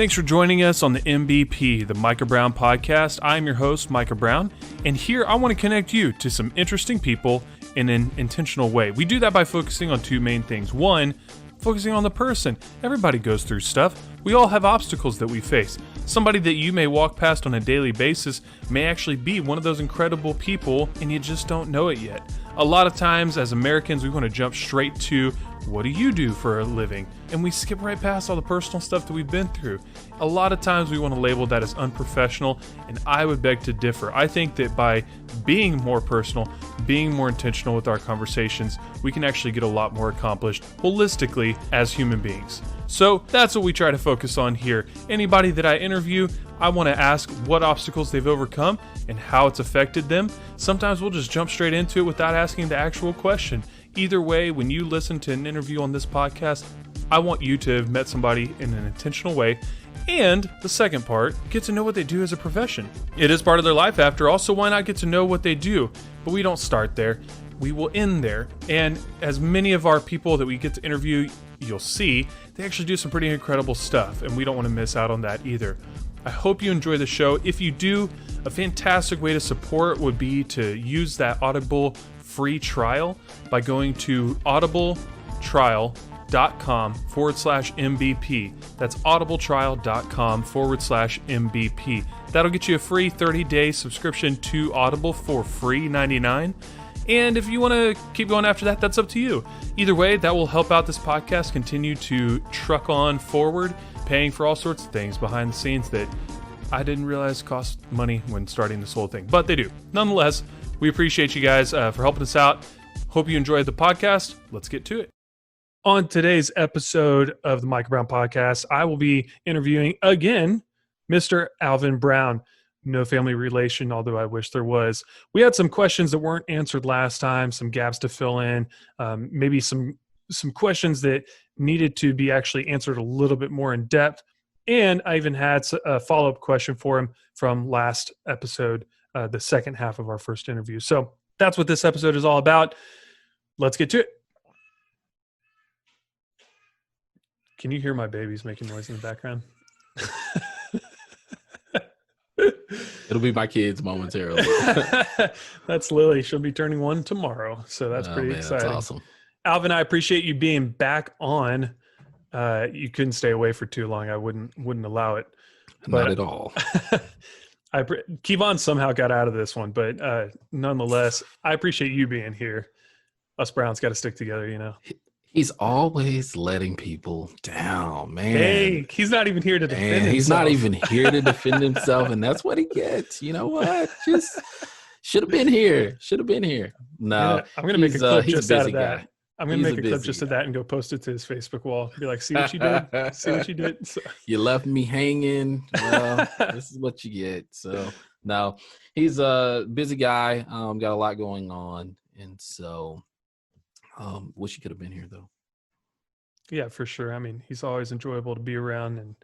Thanks for joining us on the MBP, the Micah Brown podcast. I'm your host, Micah Brown, and here I want to connect you to some interesting people in an intentional way. We do that by focusing on two main things. One, focusing on the person. Everybody goes through stuff. We all have obstacles that we face. Somebody that you may walk past on a daily basis may actually be one of those incredible people, and you just don't know it yet. A lot of times, as Americans, we want to jump straight to, what do you do for a living? And we skip right past all the personal stuff that we've been through. A lot of times we want to label that as unprofessional, and I would beg to differ. I think that by being more personal, being more intentional with our conversations, we can actually get a lot more accomplished holistically as human beings. So that's what we try to focus on here. Anybody that I interview, I want to ask what obstacles they've overcome and how it's affected them. Sometimes we'll just jump straight into it without asking the actual question. Either way, when you listen to an interview on this podcast, I want you to have met somebody in an intentional way. And the second part, get to know what they do as a profession. It is part of their life after all, so why not get to know what they do? But we don't start there. We will end there. And as many of our people that we get to interview, you'll see, they actually do some pretty incredible stuff, and we don't want to miss out on that either. I hope you enjoy the show. If you do, a fantastic way to support would be to use that Audible free trial by going to audibletrial.com/MBP. That's audibletrial.com/MBP. That'll get you a free 30-day subscription to Audible for free $99. And if you want to keep going after that, that's up to you. Either way, that will help out this podcast continue to truck on forward, paying for all sorts of things behind the scenes that I didn't realize cost money when starting this whole thing, but they do. Nonetheless, we appreciate you guys for helping us out. Hope you enjoyed the podcast. Let's get to it. On today's episode of the Micah Brown podcast, I will be interviewing again Mr. Alvin Brown. No family relation, although I wish there was. We had some questions that weren't answered last time, some gaps to fill in, maybe some questions that needed to be actually answered a little bit more in depth. And I even had a follow-up question for him from last episode, the second half of our first interview. So that's what this episode is all about. Let's get to it. Can you hear my babies making noise in the background? It'll be my kids momentarily. That's Lily. She'll be turning 1 tomorrow. So that's pretty exciting. That's awesome. Alvin, I appreciate you being back on. You couldn't stay away for too long. I wouldn't allow it. Not at all. Kevon somehow got out of this one, but nonetheless, I appreciate you being here. Us Browns got to stick together, you know. He's always letting people down, man. Hey, he's not even here to defend himself. He's not even here to defend himself, and that's what he gets. You know what? Just should have been here. No, yeah, I'm going to make a clip just out of that. Guy. I'm going to make a clip just of that and go post it to his Facebook wall. Be like, see what you did? See what you did? So. You left me hanging. Well, this is what you get. So, no, he's a busy guy. Got a lot going on. And so, wish he could have been here, though. Yeah, for sure. I mean, he's always enjoyable to be around, and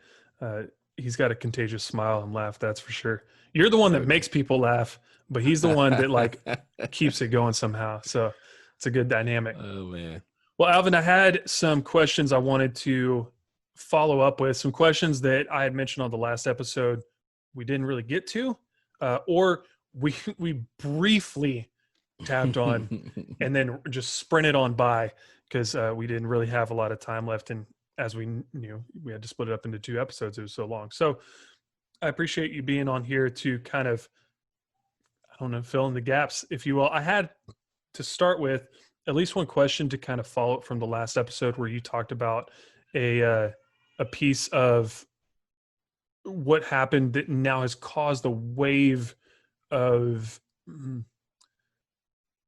he's got a contagious smile and laugh, that's for sure. You're the one that makes people laugh, but he's the one that, like, keeps it going somehow. So, it's a good dynamic. Oh, man. Well, Alvin, I had some questions I wanted to follow up with, some questions that I had mentioned on the last episode we didn't really get to, or we briefly tapped on and then just sprinted on by because we didn't really have a lot of time left. And as we knew, we had to split it up into 2 episodes. It was so long. So I appreciate you being on here to kind of, I don't know, fill in the gaps, if you will. I had to start with at least one question to kind of follow up from the last episode where you talked about a piece of what happened that now has caused a wave of,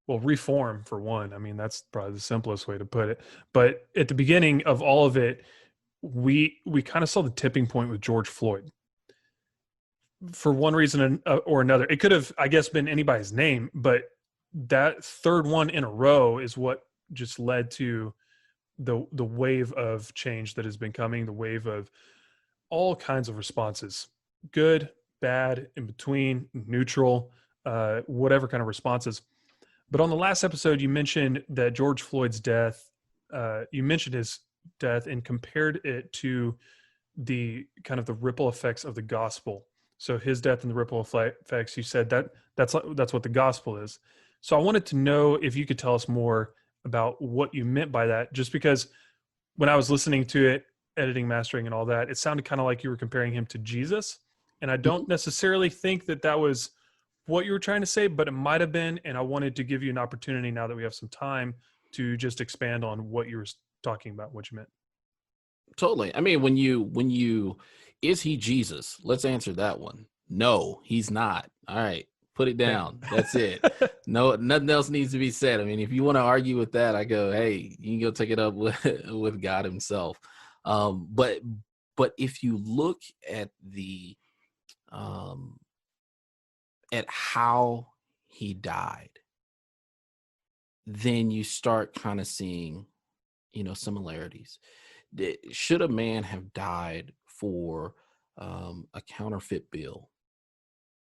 well, reform for one. I mean, that's probably the simplest way to put it. But at the beginning of all of it, we kind of saw the tipping point with George Floyd. For one reason or another, it could have, I guess, been anybody's name, but that third one in a row is what just led to the wave of change that has been coming, the wave of all kinds of responses, good, bad, in between, neutral, whatever kind of responses. But on the last episode, you mentioned that George Floyd's death, you mentioned his death and compared it to the kind of the ripple effects of the gospel. So his death and the ripple effects, you said that's what the gospel is. So I wanted to know if you could tell us more about what you meant by that, just because when I was listening to it, editing, mastering, and all that, it sounded kind of like you were comparing him to Jesus. And I don't necessarily think that was what you were trying to say, but it might have been. And I wanted to give you an opportunity now that we have some time to just expand on what you were talking about, what you meant. Totally. I mean, when you, is he Jesus? Let's answer that one. No, he's not. All right. Put it down. That's it. No, nothing else needs to be said. I mean, if you want to argue with that, I go, hey, you can go take it up with God himself. But if you look at at how he died, then you start kind of seeing, similarities. Should a man have died for a counterfeit bill?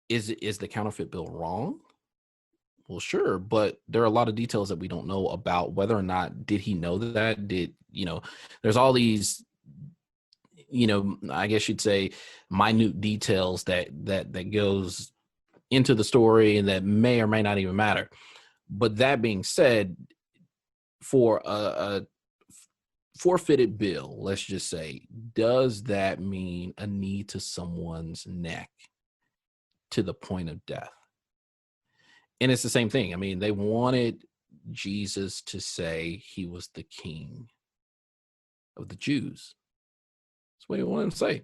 Is the counterfeit bill wrong? Well, sure, but there are a lot of details that we don't know about whether or not did he know that. There's all these, I guess you'd say minute details that goes into the story and that may or may not even matter. But that being said, for a forfeited bill, let's just say, does that mean a knee to someone's neck to the point of death? And it's the same thing. I mean, they wanted Jesus to say he was the king of the Jews. That's what they wanted him to say.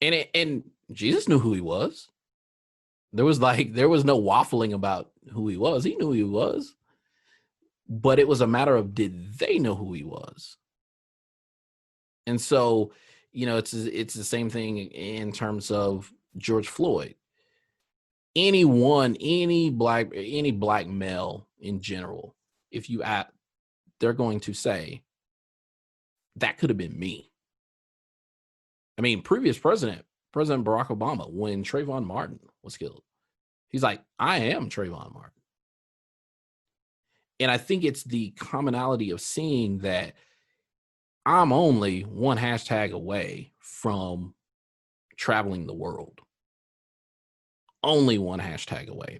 And Jesus knew who he was. There was no waffling about who he was. He knew who he was. But it was a matter of, did they know who he was? And so, it's the same thing in terms of George Floyd. Any black male in general, if you ask, they're going to say, that could have been me. I mean, previous President Barack Obama, when Trayvon Martin was killed, he's like, I am Trayvon Martin. And I think it's the commonality of seeing that I'm only one hashtag away from traveling the world. Only one hashtag away.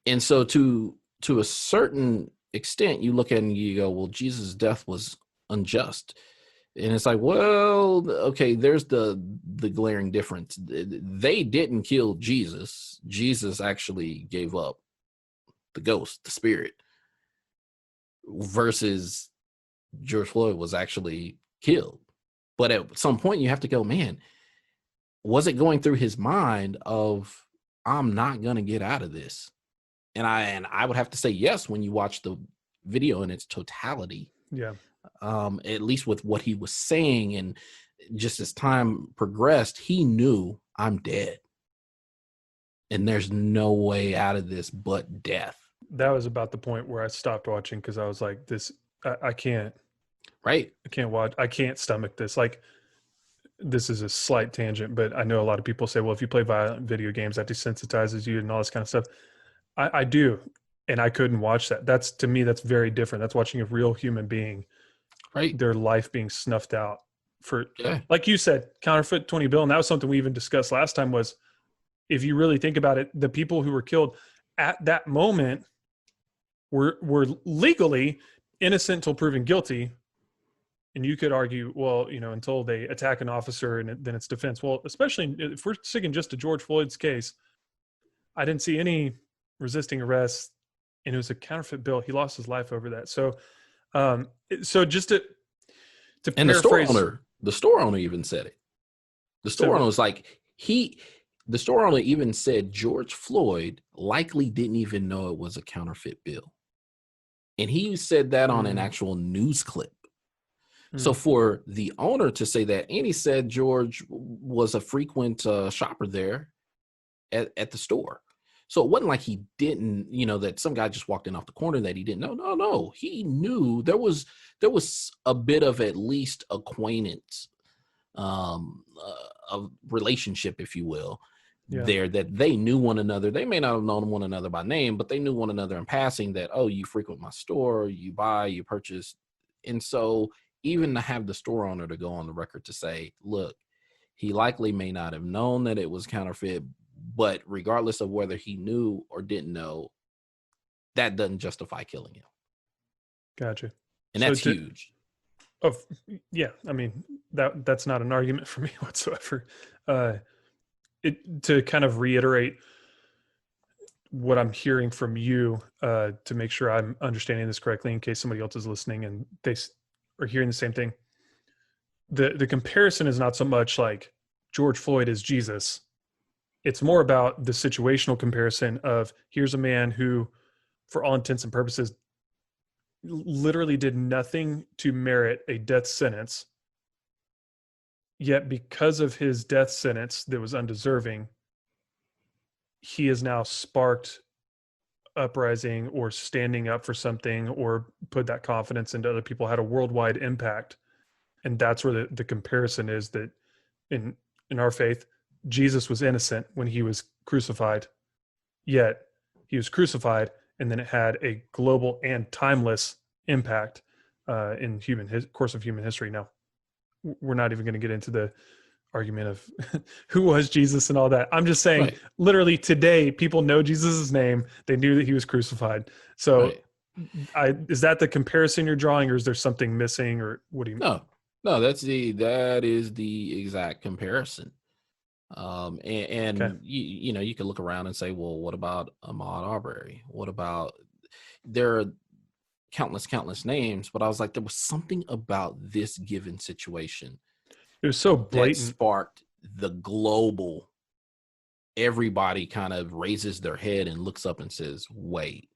And so to a certain extent, you look at it and you go, well, Jesus' death was unjust. And it's like, well, okay, there's the glaring difference. They didn't kill Jesus. Jesus actually gave up the ghost, the spirit, versus George Floyd was actually killed. But at some point you have to go, man, was it going through his mind of, I'm not going to get out of this? And I would have to say yes when you watch the video in its totality. Yeah. At least with what he was saying, and just as time progressed, he knew, I'm dead. And there's no way out of this but death. That was about the point where I stopped watching because I was like, I can't. Right. I can't watch. I can't stomach this. Like, this is a slight tangent, but I know a lot of people say, well, if you play violent video games, that desensitizes you and all this kind of stuff. I do. And I couldn't watch that. To me, that's very different. That's watching a real human being, right, their life being snuffed out for, like you said, counterfeit 20 bill. And that was something we even discussed last time was, if you really think about it, the people who were killed at that moment were legally innocent until proven guilty. And you could argue, well, until they attack an officer and then it's defense. Well, especially if we're sticking just to George Floyd's case, I didn't see any resisting arrest, and it was a counterfeit bill. He lost his life over that. So, just to and paraphrase, the store owner even said it. The store owner was like, the store owner even said George Floyd likely didn't even know it was a counterfeit bill. And he said that on an actual news clip. So for the owner to say that, and he said George was a frequent shopper there at the store. So it wasn't like he didn't, that some guy just walked in off the corner that he didn't know. No. He knew there was a bit of at least acquaintance, a relationship, if you will, there, that they knew one another. They may not have known one another by name, but they knew one another in passing that, oh, you frequent my store, you buy, you purchase. And so even to have the store owner to go on the record to say, look, he likely may not have known that it was counterfeit, but regardless of whether he knew or didn't know, that doesn't justify killing him. Gotcha. And that's huge. Yeah, I mean, that's not an argument for me whatsoever. To kind of reiterate what I'm hearing from you, to make sure I'm understanding this correctly in case somebody else is listening and they are hearing the same thing. The comparison is not so much like George Floyd is Jesus. It's more about the situational comparison of, here's a man who, for all intents and purposes, literally did nothing to merit a death sentence. Yet because of his death sentence that was undeserving, he has now sparked uprising or standing up for something or put that confidence into other people, had a worldwide impact. And that's where the comparison is, that in our faith, Jesus was innocent when he was crucified, yet he was crucified, and then it had a global and timeless impact in course of human history. Now, we're not even going to get into the argument of who was Jesus and all that. I'm just saying, literally today, people know Jesus' name. They knew that he was crucified. So is that the comparison you're drawing, or is there something missing, or what do you mean? No, that is the exact comparison. And okay. You can look around and say, well, what about Ahmaud Arbery? What about, there are countless names, but I was like, there was something about this given situation. It was so blatant. That sparked the global, everybody kind of raises their head and looks up and says, wait,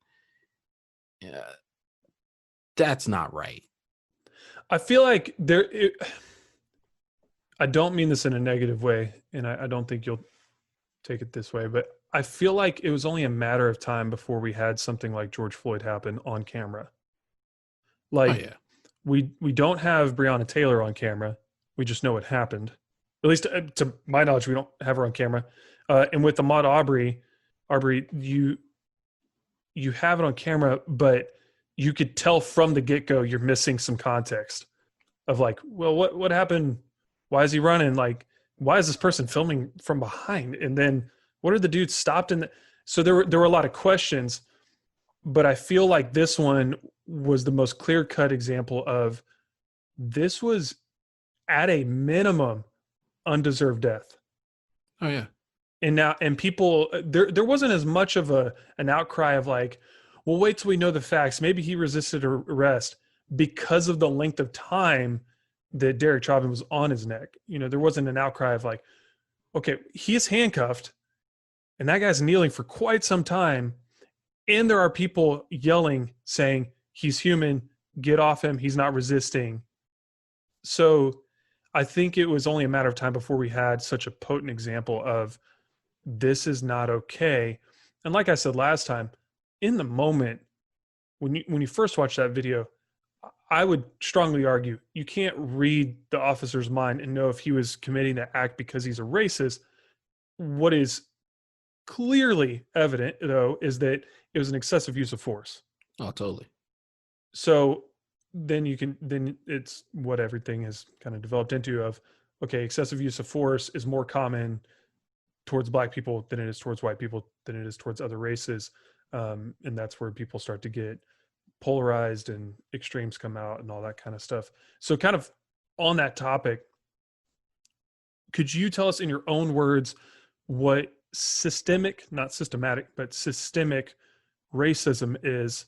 that's not right. I feel like I don't mean this in a negative way, and I don't think you'll take it this way, but I feel like it was only a matter of time before we had something like George Floyd happen on camera. Like, we don't have Breonna Taylor on camera. We just know it happened. At least to my knowledge, we don't have her on camera. And with Ahmaud Arbery, you have it on camera, but you could tell from the get-go you're missing some context of like, well, what happened? Why is he running? Like, why is this person filming from behind? And then what are the dudes stopped in? So there were a lot of questions, but I feel like this one was the most clear-cut example of, this was at a minimum undeserved death. Oh yeah. And people, there wasn't as much of an outcry of like, well, wait till we know the facts. Maybe he resisted arrest, because of the length of time that Derek Chauvin was on his neck. There wasn't an outcry of like, okay, he's handcuffed and that guy's kneeling for quite some time. And there are people yelling, saying, he's human, get off him, he's not resisting. So I think it was only a matter of time before we had such a potent example of, this is not okay. And like I said last time, in the moment, when you first watch that video, I would strongly argue you can't read the officer's mind and know if he was committing that act because he's a racist. What is clearly evident, though, is that it was an excessive use of force. Oh, totally. So then it's what everything has kind of developed into of, okay, excessive use of force is more common towards Black people than it is towards white people, than it is towards other races. And that's where people start to get polarized and extremes come out and all that kind of stuff. So kind of on that topic, could you tell us in your own words what not systematic, but systemic racism is?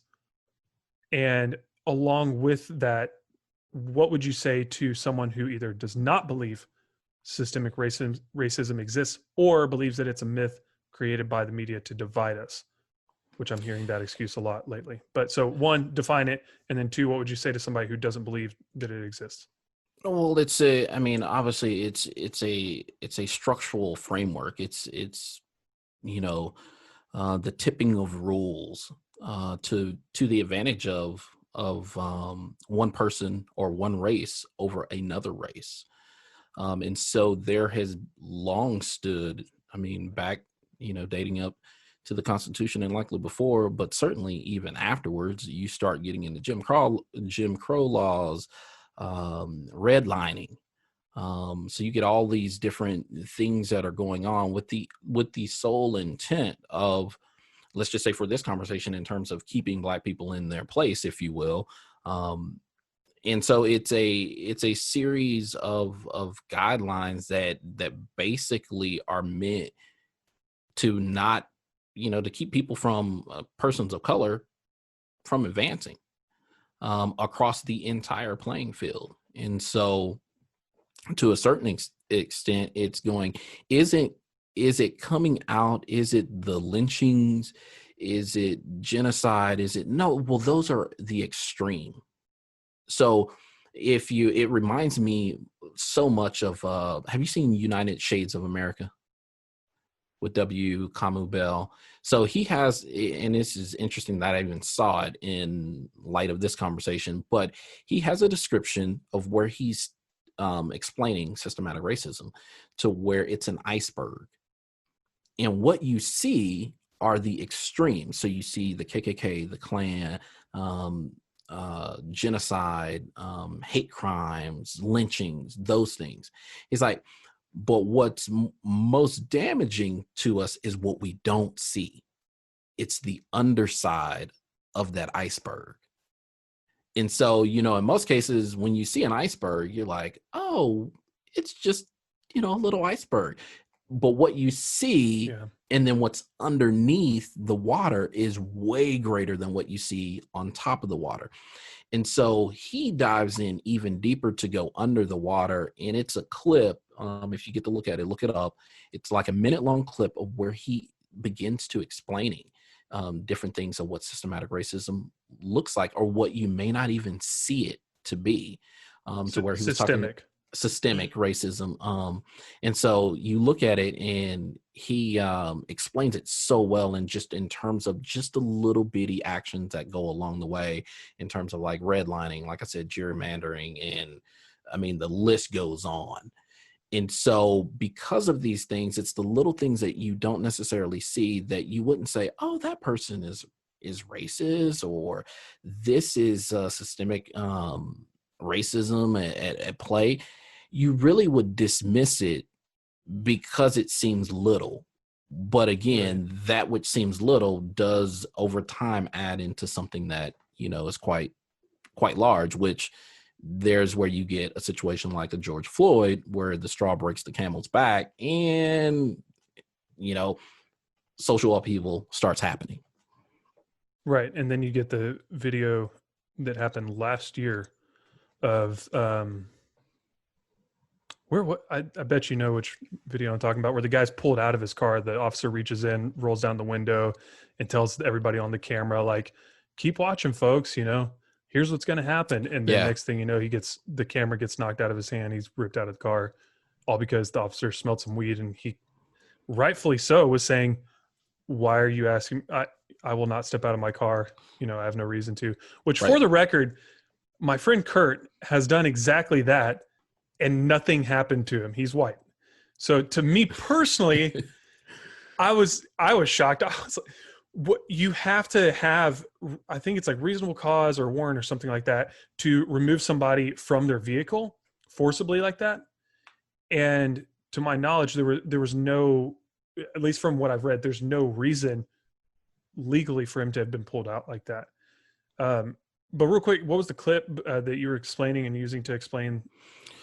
And along with that, what would you say to someone who either does not believe systemic racism exists, or believes that it's a myth created by the media to divide us? Which I'm hearing that excuse a lot lately. But so one, define it. And then two, what would you say to somebody who doesn't believe that it exists? Well, obviously it's a structural framework. It's the tipping of rules to the advantage of one person or one race over another race. And so there has long stood, back, dating up to the Constitution and likely before, but certainly even afterwards, you start getting into Jim Crow laws, redlining. So you get all these different things that are going on with the sole intent of, let's just say for this conversation, in terms of keeping Black people in their place, if you will. And so it's a series of guidelines that basically are meant to not, to keep people from persons of color from advancing across the entire playing field. And so to a certain extent, it's going, is it coming out? Is it the lynchings? Is it genocide? Is it no? Well, those are the extreme. So it reminds me so much of, have you seen United Shades of America with W. Kamau Bell? So he has, and this is interesting that I even saw it in light of this conversation, but he has a description of where he's explaining systematic racism to where it's an iceberg. And what you see are the extremes. So you see the KKK, the Klan, genocide, hate crimes, lynchings, those things. It's like, but what's most damaging to us is what we don't see. It's the underside of that iceberg. And so, in most cases, when you see an iceberg, you're like, oh, it's just, a little iceberg. But what you see, and then what's underneath the water is way greater than what you see on top of the water. And so he dives in even deeper to go under the water. And it's a clip. If you get to look at it, look it up. It's like a minute-long clip of where he begins to explaining different things of what systematic racism looks like, or what you may not even see it to be. To where he was talking systemic racism. And so you look at it, and he explains it so well, and just in terms of just the little bitty actions that go along the way, in terms of like redlining, like I said, gerrymandering, and I mean, the list goes on. And so because of these things, it's the little things that you don't necessarily see, that you wouldn't say, oh, that person is racist, or this is systemic racism at play. You really would dismiss it because it seems little. But again, that which seems little does over time add into something that, is quite large, which there's where you get a situation like a George Floyd, where the straw breaks the camel's back, and, social upheaval starts happening. Right. And then you get the video that happened last year of, I bet you know which video I'm talking about, where the guy's pulled out of his car. The officer reaches in, rolls down the window, and tells everybody on the camera, like, keep watching, folks, here's what's going to happen. And then next thing you know, the camera gets knocked out of his hand. He's ripped out of the car, all because the officer smelled some weed. And he, rightfully so, was saying, why are you asking? I will not step out of my car. I have no reason to, which for the record, my friend Kurt has done exactly that, and nothing happened to him. He's white. So to me personally, I was shocked. I was like, what you have to have, I think it's like reasonable cause or warrant or something like that, to remove somebody from their vehicle forcibly like that. And to my knowledge, there was no, at least from what I've read, there's no reason legally for him to have been pulled out like that. But real quick, what was the clip that you were explaining and using to explain?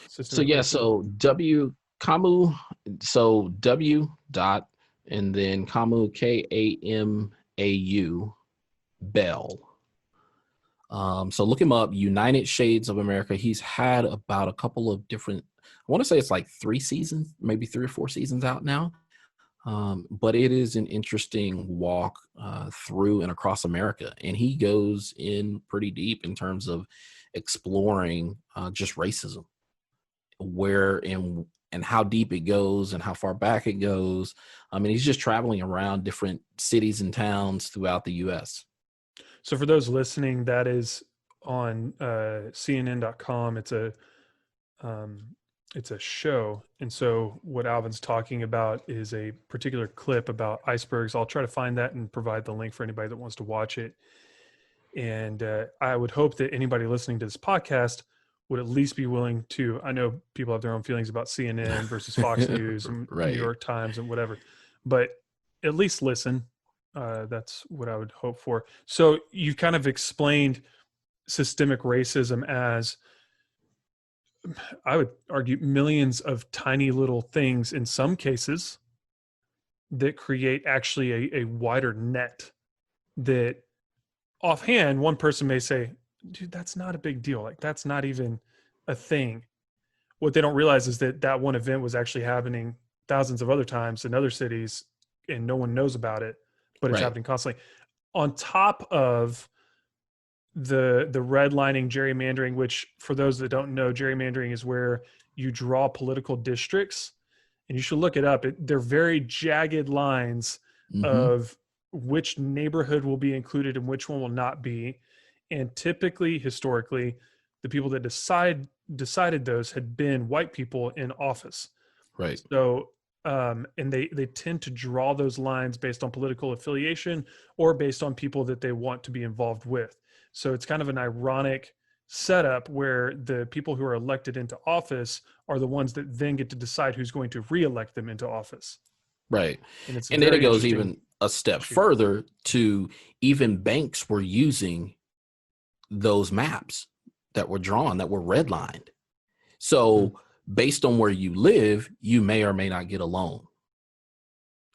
So W Kamau, so W dot, and then Kamau, Kamau Bell. So look him up, United Shades of America. He's had about a couple of different, I want to say it's like 3 seasons, maybe 3 or 4 seasons out now. But it is an interesting walk through and across America. And he goes in pretty deep in terms of exploring just racism, where and how deep it goes and how far back it goes. I mean, he's just traveling around different cities and towns throughout the U.S. So for those listening, that is on CNN.com. It's a show. And so what Alvin's talking about is a particular clip about icebergs. I'll try to find that and provide the link for anybody that wants to watch it. And I would hope that anybody listening to this podcast would at least be willing to, I know people have their own feelings about CNN versus Fox News and New Right. York Times and whatever, but at least listen. That's what I would hope for. So you kind of explained systemic racism as, I would argue, millions of tiny little things in some cases that create actually a wider net that offhand, one person may say, dude, that's not a big deal. Like, that's not even a thing. What they don't realize is that that one event was actually happening thousands of other times in other cities and no one knows about it, but it's Right. happening constantly. On top of the redlining, gerrymandering, which for those that don't know, gerrymandering is where you draw political districts, and you should look it up. They're very jagged lines Mm-hmm. of which neighborhood will be included and which one will not be. And typically, historically, the people that decided those had been white people in office. Right. So, and they tend to draw those lines based on political affiliation or based on people that they want to be involved with. So it's kind of an ironic setup where the people who are elected into office are the ones that then get to decide who's going to reelect them into office. Right. And it's And then it very goes interesting. even a step issue. further to even banks were using those maps that were drawn, that were redlined. So based on where you live, you may or may not get a loan.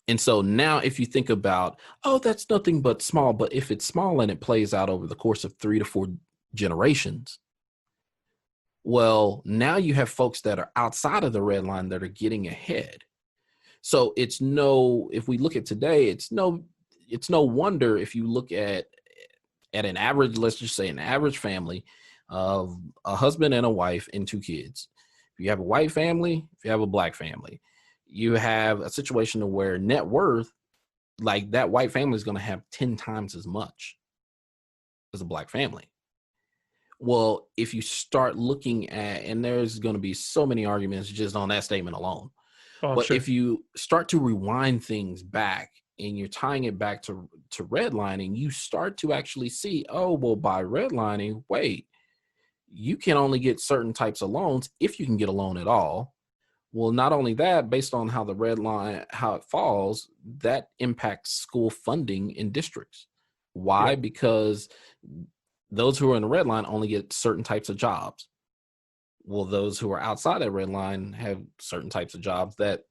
And so now if you think about, oh, that's nothing but small, but if it's small and it plays out over the course of 3 to 4 generations, well, now you have folks that are outside of the red line that are getting ahead. So if we look at today, it's no wonder if you look at an average, let's just say an average family of a husband and a wife and 2 kids. If you have a white family, if you have a black family, you have a situation where net worth, like that white family is going to have 10 times as much as a black family. Well, if you start looking at, and there's going to be so many arguments just on that statement alone, but Sure. if you start to rewind things back and you're tying it back to redlining, you start to actually see, oh, well, by redlining, wait, you can only get certain types of loans if you can get a loan at all. Well, not only that, based on how the red line, how it falls, that impacts school funding in districts. Why? Yep. Because those who are in the red line only get certain types of jobs. Well, those who are outside that red line have certain types of jobs that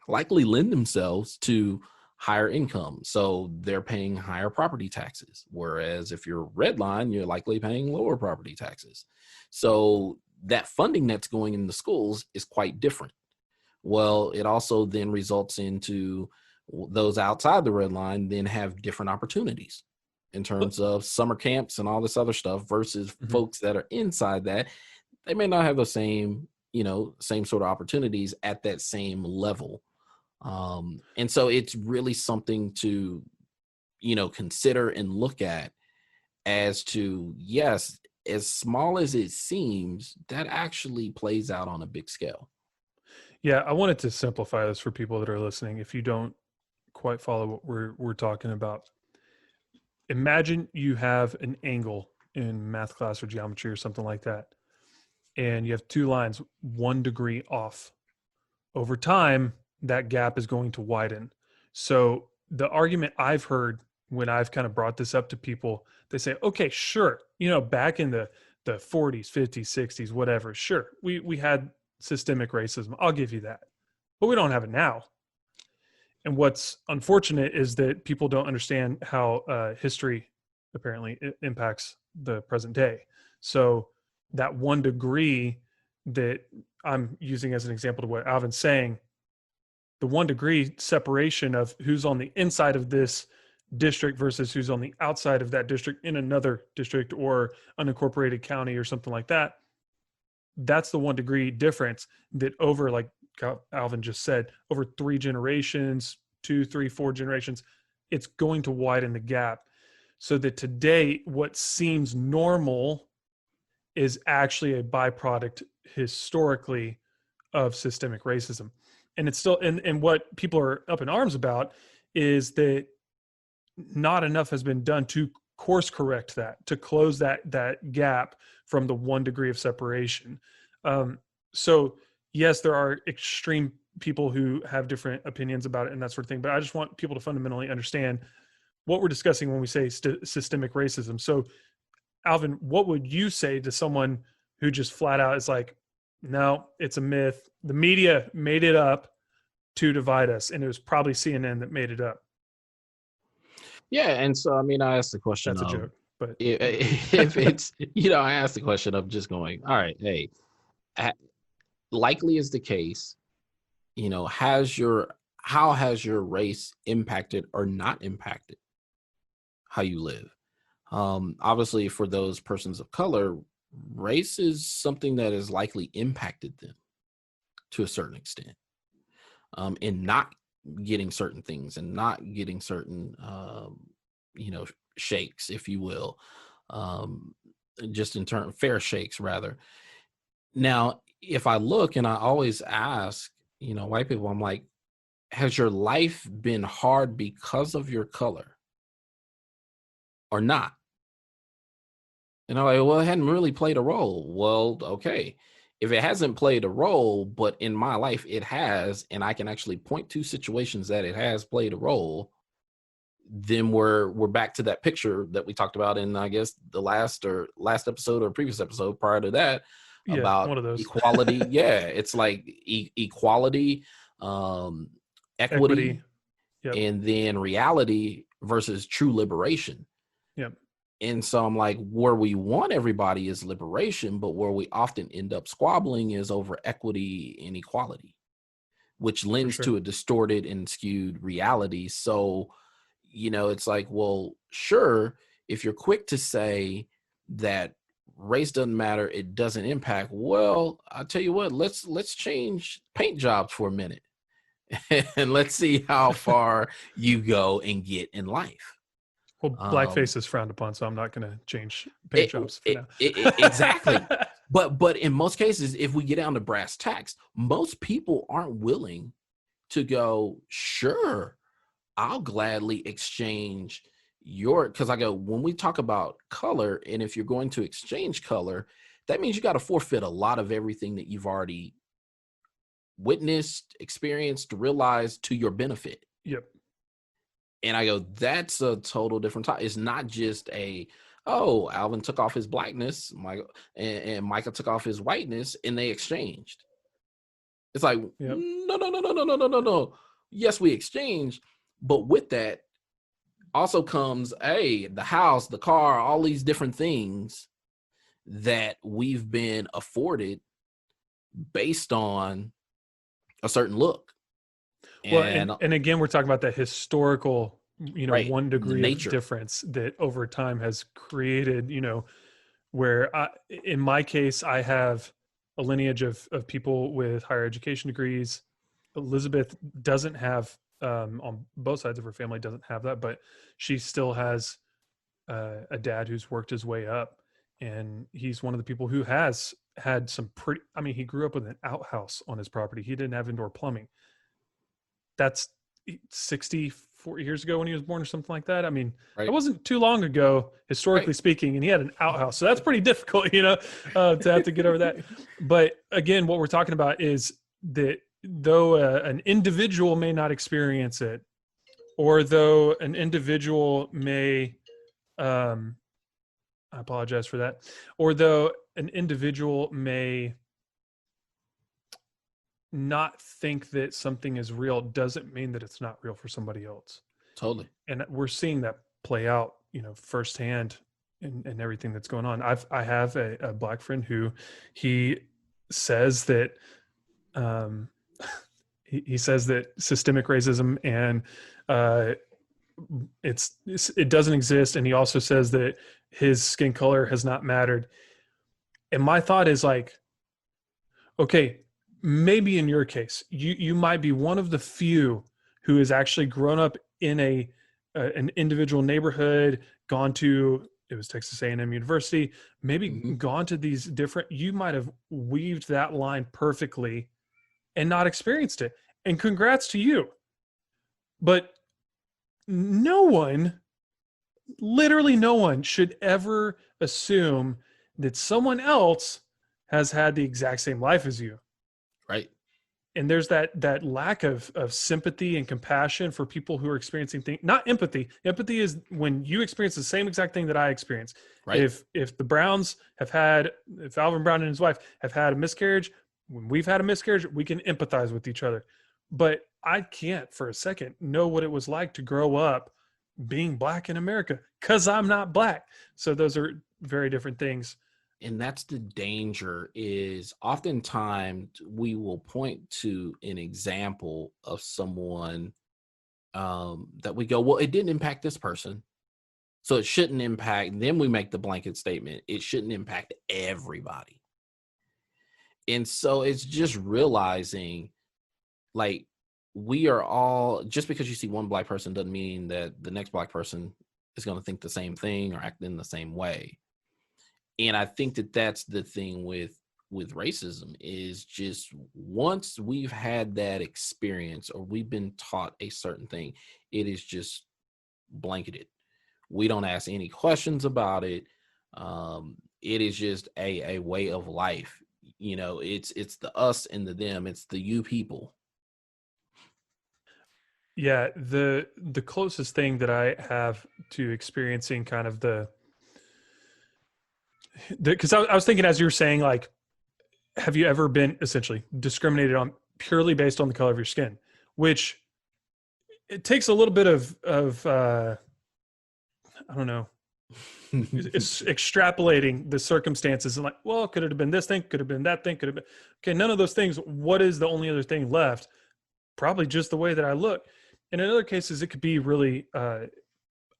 likely lend themselves to higher income. So they're paying higher property taxes. Whereas if you're red line, you're likely paying lower property taxes. So that funding that's going into schools is quite different. Well, it also then results into those outside the red line then have different opportunities in terms of summer camps and all this other stuff versus folks that are inside that. They may not have the same sort of opportunities at that same level. And so it's really something to, consider and look at as to, yes, as small as it seems, that actually plays out on a big scale. Yeah, I wanted to simplify this for people that are listening. If you don't quite follow what we're talking about, imagine you have an angle in math class or geometry or something like that, and you have 2 lines 1 degree off. Over time, that gap is going to widen. So the argument I've heard when I've kind of brought this up to people, they say, okay, sure, back in the 40s, 50s, 60s, whatever, sure, we had systemic racism. I'll give you that. But we don't have it now. And what's unfortunate is that people don't understand how history apparently impacts the present day. So that 1 degree that I'm using as an example to what Alvin's saying, the 1 degree separation of who's on the inside of this district versus who's on the outside of that district in another district or unincorporated county or something like that, that's the 1 degree difference that over, like Alvin just said, over 3 generations, 2, 3, 4 generations, it's going to widen the gap. So that today, what seems normal is actually a byproduct historically of systemic racism. And it's still, and what people are up in arms about is that not enough has been done to course correct that, to close that gap from the 1 degree of separation. So yes, there are extreme people who have different opinions about it and that sort of thing, but I just want people to fundamentally understand what we're discussing when we say systemic racism. So Alvin, what would you say to someone who just flat out is like, no, it's a myth. The media made it up to divide us, and it was probably CNN that made it up. Yeah, and so I mean, I asked the question That's a of joke, but if it's I asked the question of just going, all right, hey, likely is the case, how has your race impacted or not impacted how you live? Obviously, for those persons of color, race is something that has likely impacted them to a certain extent, in not getting certain things and not getting certain, shakes, if you will, just in turn, fair shakes rather. Now, if I look and I always ask, white people, I'm like, has your life been hard because of your color or not? And I'm like, well, it hadn't really played a role. Well, okay. If it hasn't played a role, but in my life it has, and I can actually point to situations that it has played a role, then we're back to that picture that we talked about in, I guess, the last episode or previous episode prior to that, about one of those. equality. Yeah, it's like equality, equity. Yep. And then reality versus true liberation. Yep. And so I'm like, where we want everybody is liberation, but where we often end up squabbling is over equity and equality, which lends to a distorted and skewed reality. So, it's like, well, sure, if you're quick to say that race doesn't matter, it doesn't impact, well, I'll tell you what, let's change paint jobs for a minute and let's see how far you go and get in life. Well, blackface is frowned upon, so I'm not going to change paint jobs for now. Exactly. But in most cases, if we get down to brass tacks, most people aren't willing to go, sure, I'll gladly exchange because I go, when we talk about color, and if you're going to exchange color, that means you got to forfeit a lot of everything that you've already witnessed, experienced, realized to your benefit. Yep. And I go, that's a total different time. It's not just Alvin took off his blackness, and Micah took off his whiteness, and they exchanged. It's like, yep. No. Yes, we exchanged, but with that also comes the house, the car, all these different things that we've been afforded based on a certain look. Well, and again, we're talking about that historical, right, 1 degree of difference that over time has created, where in my case, I have a lineage of people with higher education degrees. Elizabeth doesn't have, on both sides of her family, doesn't have that, but she still has a dad who's worked his way up. And he's one of the people who has had some he grew up with an outhouse on his property. He didn't have indoor plumbing. That's 64 years ago when he was born or something like that. I mean, It wasn't too long ago, historically speaking, and he had an outhouse. So that's pretty difficult, to have to get over that. But again, what we're talking about is that though an individual may not experience it, or though an individual may, I apologize for that, or though an individual may not think that something is real, doesn't mean that it's not real for somebody else. Totally. And we're seeing that play out, firsthand in everything that's going on. I have a black friend who he says that he says that systemic racism and it doesn't exist. And he also says that his skin color has not mattered. And my thought is like, okay, maybe in your case, you might be one of the few who has actually grown up in an individual neighborhood, gone to, it was Texas A&M University, maybe gone to these different, you might have weaved that line perfectly and not experienced it. And congrats to you. But no one literally no one should ever assume that someone else has had the exact same life as you. Right. And there's that lack of sympathy and compassion for people who are experiencing things. Not empathy. Empathy is when you experience the same exact thing that I experience. Right. If the Browns if Alvin Brown and his wife have had a miscarriage, when we've had a miscarriage, we can empathize with each other. But I can't for a second know what it was like to grow up being black in America because I'm not black. So those are very different things. And that's the danger, is oftentimes we will point to an example of someone that we go, well, it didn't impact this person, so it shouldn't impact. Then we make the blanket statement, it shouldn't impact everybody. And so it's just realizing, like, we are all, just because you see one black person doesn't mean that the next black person is going to think the same thing or act in the same way. And I think that that's the thing with racism, is just once we've had that experience or we've been taught a certain thing, it is just blanketed. We don't ask any questions about it. It is just a way of life. You know, it's the us and the them. It's the you people. Yeah, the closest thing that I have to experiencing kind of because I was thinking as you were saying, like, have you ever been essentially discriminated on purely based on the color of your skin? Which it takes a little bit of I don't know, it's extrapolating the circumstances and like, well, could it have been this thing? Could have been that thing? Could have been, okay, none of those things. What is the only other thing left? Probably just the way that I look. And in other cases, it could be really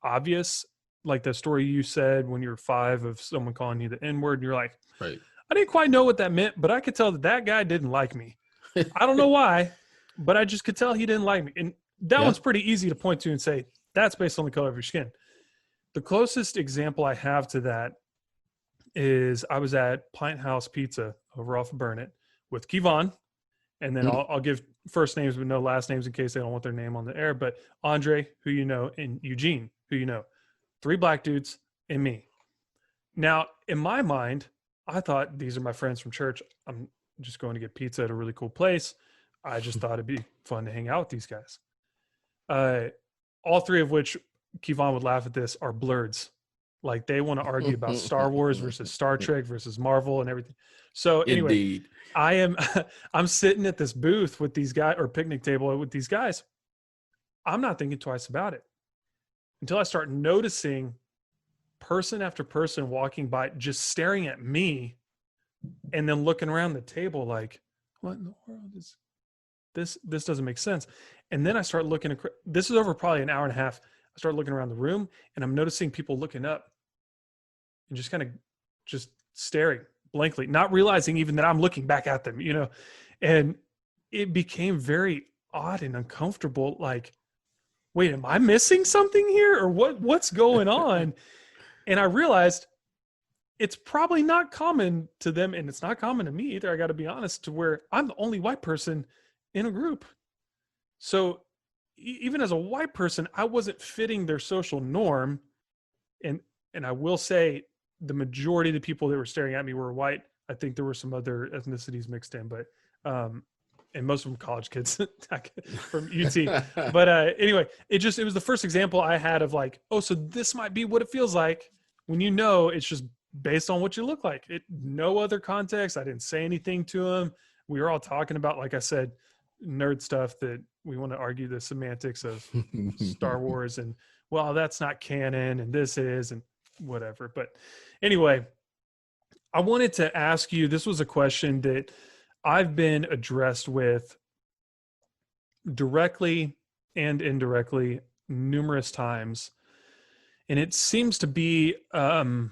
obvious, like the story you said when you were 5 of someone calling you the N-word, and you're like, Right. I didn't quite know what that meant, but I could tell that that guy didn't like me. I don't know why, but I just could tell he didn't like me. And that one's pretty easy to point to and say, that's based on the color of your skin. The closest example I have to that is I was at Pint House Pizza over off of Burnett with Kevon, and then I'll give first names but no last names in case they don't want their name on the air. But Andre, who you know, and Eugene, who you know, 3 black dudes and me. Now, in my mind, I thought these are my friends from church. I'm just going to get pizza at a really cool place. I just thought it'd be fun to hang out with these guys. All 3 of which, Kevon would laugh at this, are blurs. Like they want to argue about Star Wars versus Star Trek versus Marvel and everything. So anyway, Indeed. I'm sitting at this booth with these guys, or picnic table with these guys. I'm not thinking twice about it until I start noticing person after person walking by, just staring at me, and then looking around the table like, what in the world is this? This doesn't make sense. And then I start looking, this is over probably an hour and a half. I start looking around the room and I'm noticing people looking up and just kind of just staring blankly, not realizing even that I'm looking back at them, you know. And it became very odd and uncomfortable. Like, wait, am I missing something here, or what's going on? And I realized it's probably not common to them, and it's not common to me either. I got to be honest, to where I'm the only white person in a group. So even as a white person, I wasn't fitting their social norm. And I will say the majority of the people that were staring at me were white. I think there were some other ethnicities mixed in, but and most of them college kids from UT. But anyway, it was the first example I had of like, oh, so this might be what it feels like when you know it's just based on what you look like. No other context. I didn't say anything to them. We were all talking about, like I said, nerd stuff that we want to argue the semantics of Star Wars and, well, that's not canon and this is, and whatever. But anyway, I wanted to ask you, this was a question that I've been addressed with directly and indirectly numerous times. And it seems to be kind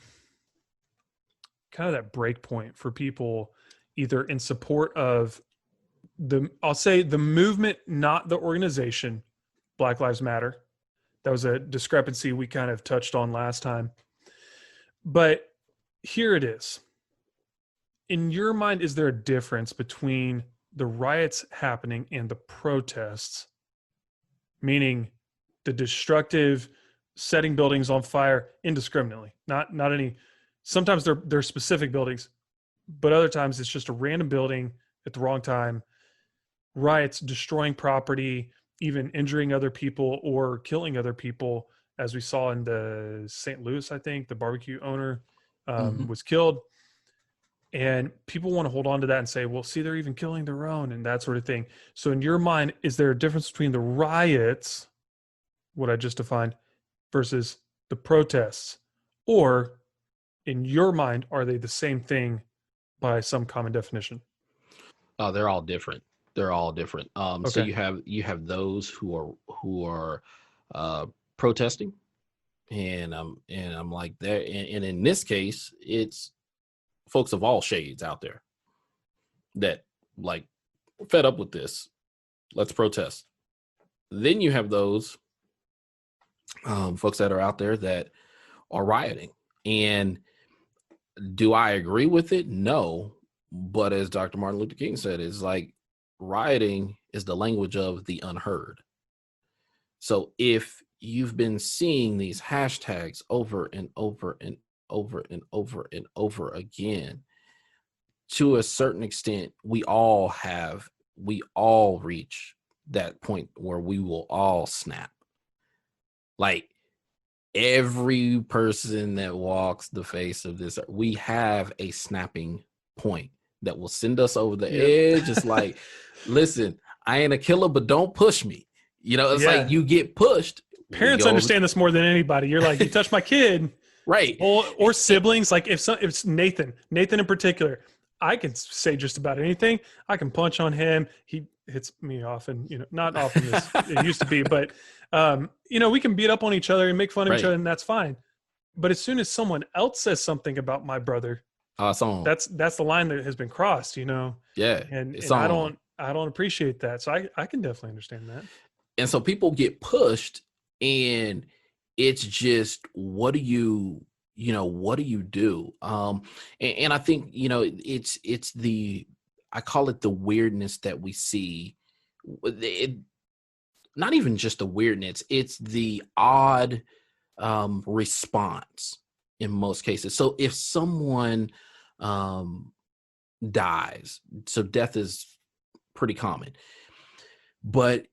of that break point for people, either in support of I'll say the movement, not the organization, Black Lives Matter. That was a discrepancy we kind of touched on last time. But here it is. In your mind, is there a difference between the riots happening and the protests? Meaning the destructive setting buildings on fire indiscriminately. Not any. Sometimes they're specific buildings, but other times it's just a random building at the wrong time. Riots, destroying property, even injuring other people or killing other people, as we saw in the St. Louis. I think the barbecue owner was killed. And people want to hold on to that and say, well, see, they're even killing their own and that sort of thing. So in your mind, is there a difference between the riots, what I just defined, versus the protests? Or in your mind, are they the same thing by some common definition? Oh, they're all different. They're all different. So Okay. you have those who are protesting, and I'm like there. And in this case, it's folks of all shades out there that like fed up with this. Let's protest. Then you have those folks that are out there that are rioting. And do I agree with it? No. But as Dr. Martin Luther King said, it's like rioting is the language of the unheard. So if you've been seeing these hashtags over and over and over and over and over again, to a certain extent, we all reach that point where we will all snap. Like every person that walks the face of this, we have a snapping point that will send us over the edge. It's like, listen, I ain't a killer, but don't push me. You know, it's like you get pushed. Parents understand this more than anybody. You're like, you touch my kid. Right. Or siblings. Like if it's Nathan in particular, I can say just about anything. I can punch on him. He hits me often, not often as it used to be, but we can beat up on each other and make fun of each other, and that's fine. But as soon as someone else says something about my brother, that's the line that has been crossed, Yeah. And I don't appreciate that. So I can definitely understand that. And so people get pushed, and it's just, what do you do? And I think, it's I call it the weirdness that we see. Not even just the weirdness, it's the odd response in most cases. So if someone dies, so death is pretty common, but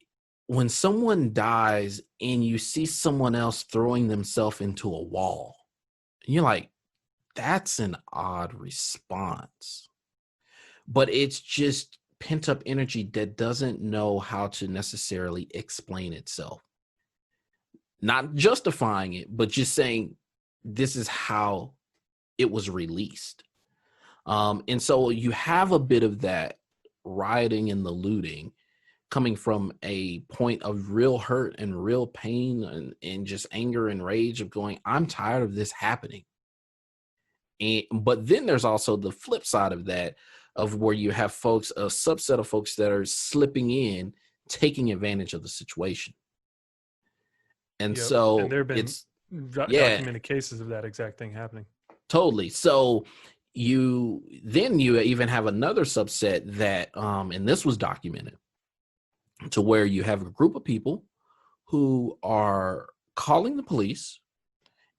when someone dies and you see someone else throwing themselves into a wall, and you're like, that's an odd response. But it's just pent up energy that doesn't know how to necessarily explain itself. Not justifying it, but just saying this is how it was released. And so you have a bit of that rioting and the looting coming from a point of real hurt and real pain and just anger and rage of going, I'm tired of this happening. But then there's also the flip side of that, of where you have folks, a subset of folks that are slipping in, taking advantage of the situation. And so there have been documented cases of that exact thing happening. Totally. So you even have another subset that, and this was documented, to where you have a group of people who are calling the police,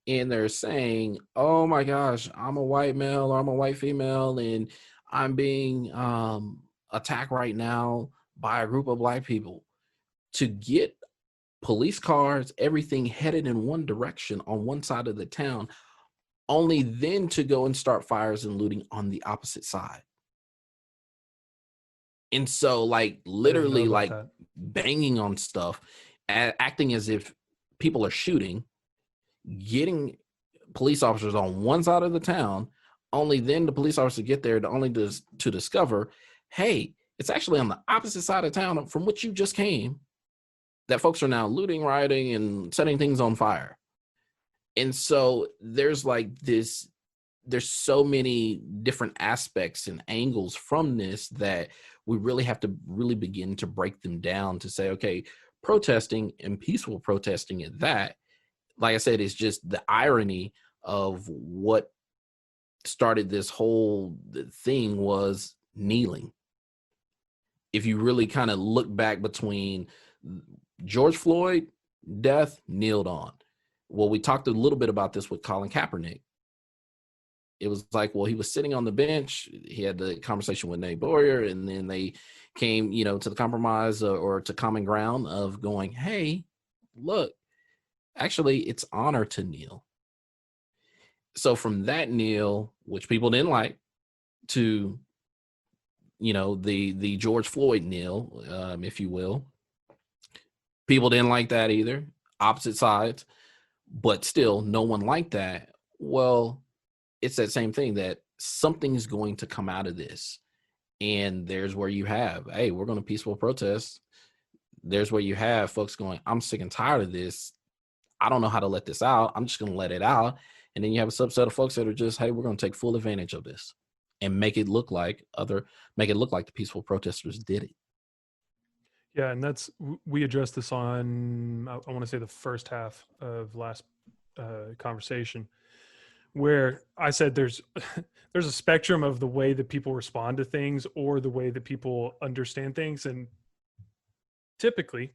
and they're saying, oh my gosh, I'm a white male or I'm a white female, and I'm being attacked right now by a group of black people, to get police cars, everything headed in one direction on one side of the town, only then to go and start fires and looting on the opposite side. And so like literally like banging on stuff, acting as if people are shooting, getting police officers on one side of the town, only then the police officers get there to discover, hey, it's actually on the opposite side of town from which you just came, that folks are now looting, rioting, and setting things on fire. And so there's so many different aspects and angles from this that we really have to really begin to break them down to say, okay, protesting and peaceful protesting at that, like I said, is just the irony of what started this whole thing was kneeling. If you really kind of look back between George Floyd death, kneeled on. Well, we talked a little bit about this with Colin Kaepernick. It was like, well, he was sitting on the bench. He had the conversation with Nate Boyer, and then they came, to the compromise or to common ground of going, hey, look, actually, it's honor to kneel. So from that kneel, which people didn't like, to, the George Floyd kneel, if you will, people didn't like that either. Opposite sides, but still, no one liked that. Well, it's that same thing that something's going to come out of this. And there's where you have, hey, we're going to peaceful protest. There's where you have folks going, I'm sick and tired of this. I don't know how to let this out. I'm just going to let it out. And then you have a subset of folks that are just, hey, we're going to take full advantage of this and make it look like the peaceful protesters did it. Yeah, and we addressed this on, I want to say the first half of last conversation, where I said there's a spectrum of the way that people respond to things or the way that people understand things. And typically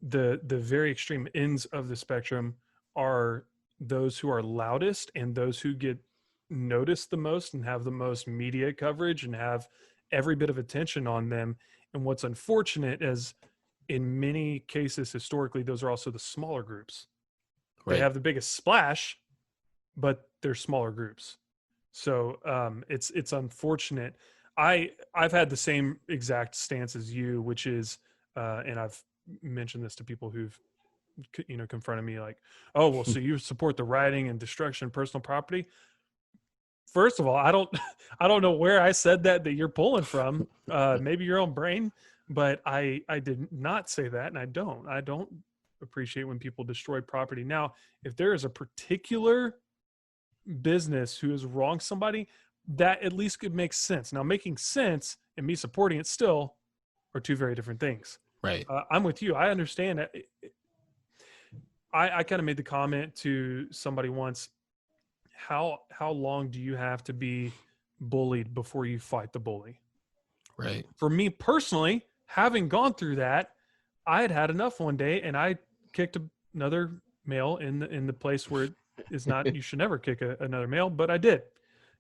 the very extreme ends of the spectrum are those who are loudest and those who get noticed the most and have the most media coverage and have every bit of attention on them. And what's unfortunate is in many cases, historically, those are also the smaller groups. Right. They have the biggest splash, but they're smaller groups. So it's unfortunate. I've had the same exact stance as you, which is, and I've mentioned this to people who've, confronted me like, oh, well, so you support the rioting and destruction of personal property? First of all, I don't know where I said that you're pulling from. Maybe your own brain, but I did not say that, and I don't appreciate when people destroy property. Now, if there is a particular business who has wronged somebody, that at least could make sense. Now, making sense and me supporting it still are two very different things. Right. I'm with you. I understand that. I kind of made the comment to somebody once, how long do you have to be bullied before you fight the bully? Right. For me personally, having gone through that, I had enough one day, and I kicked another male in the place where it is not. You should never kick another male, but I did.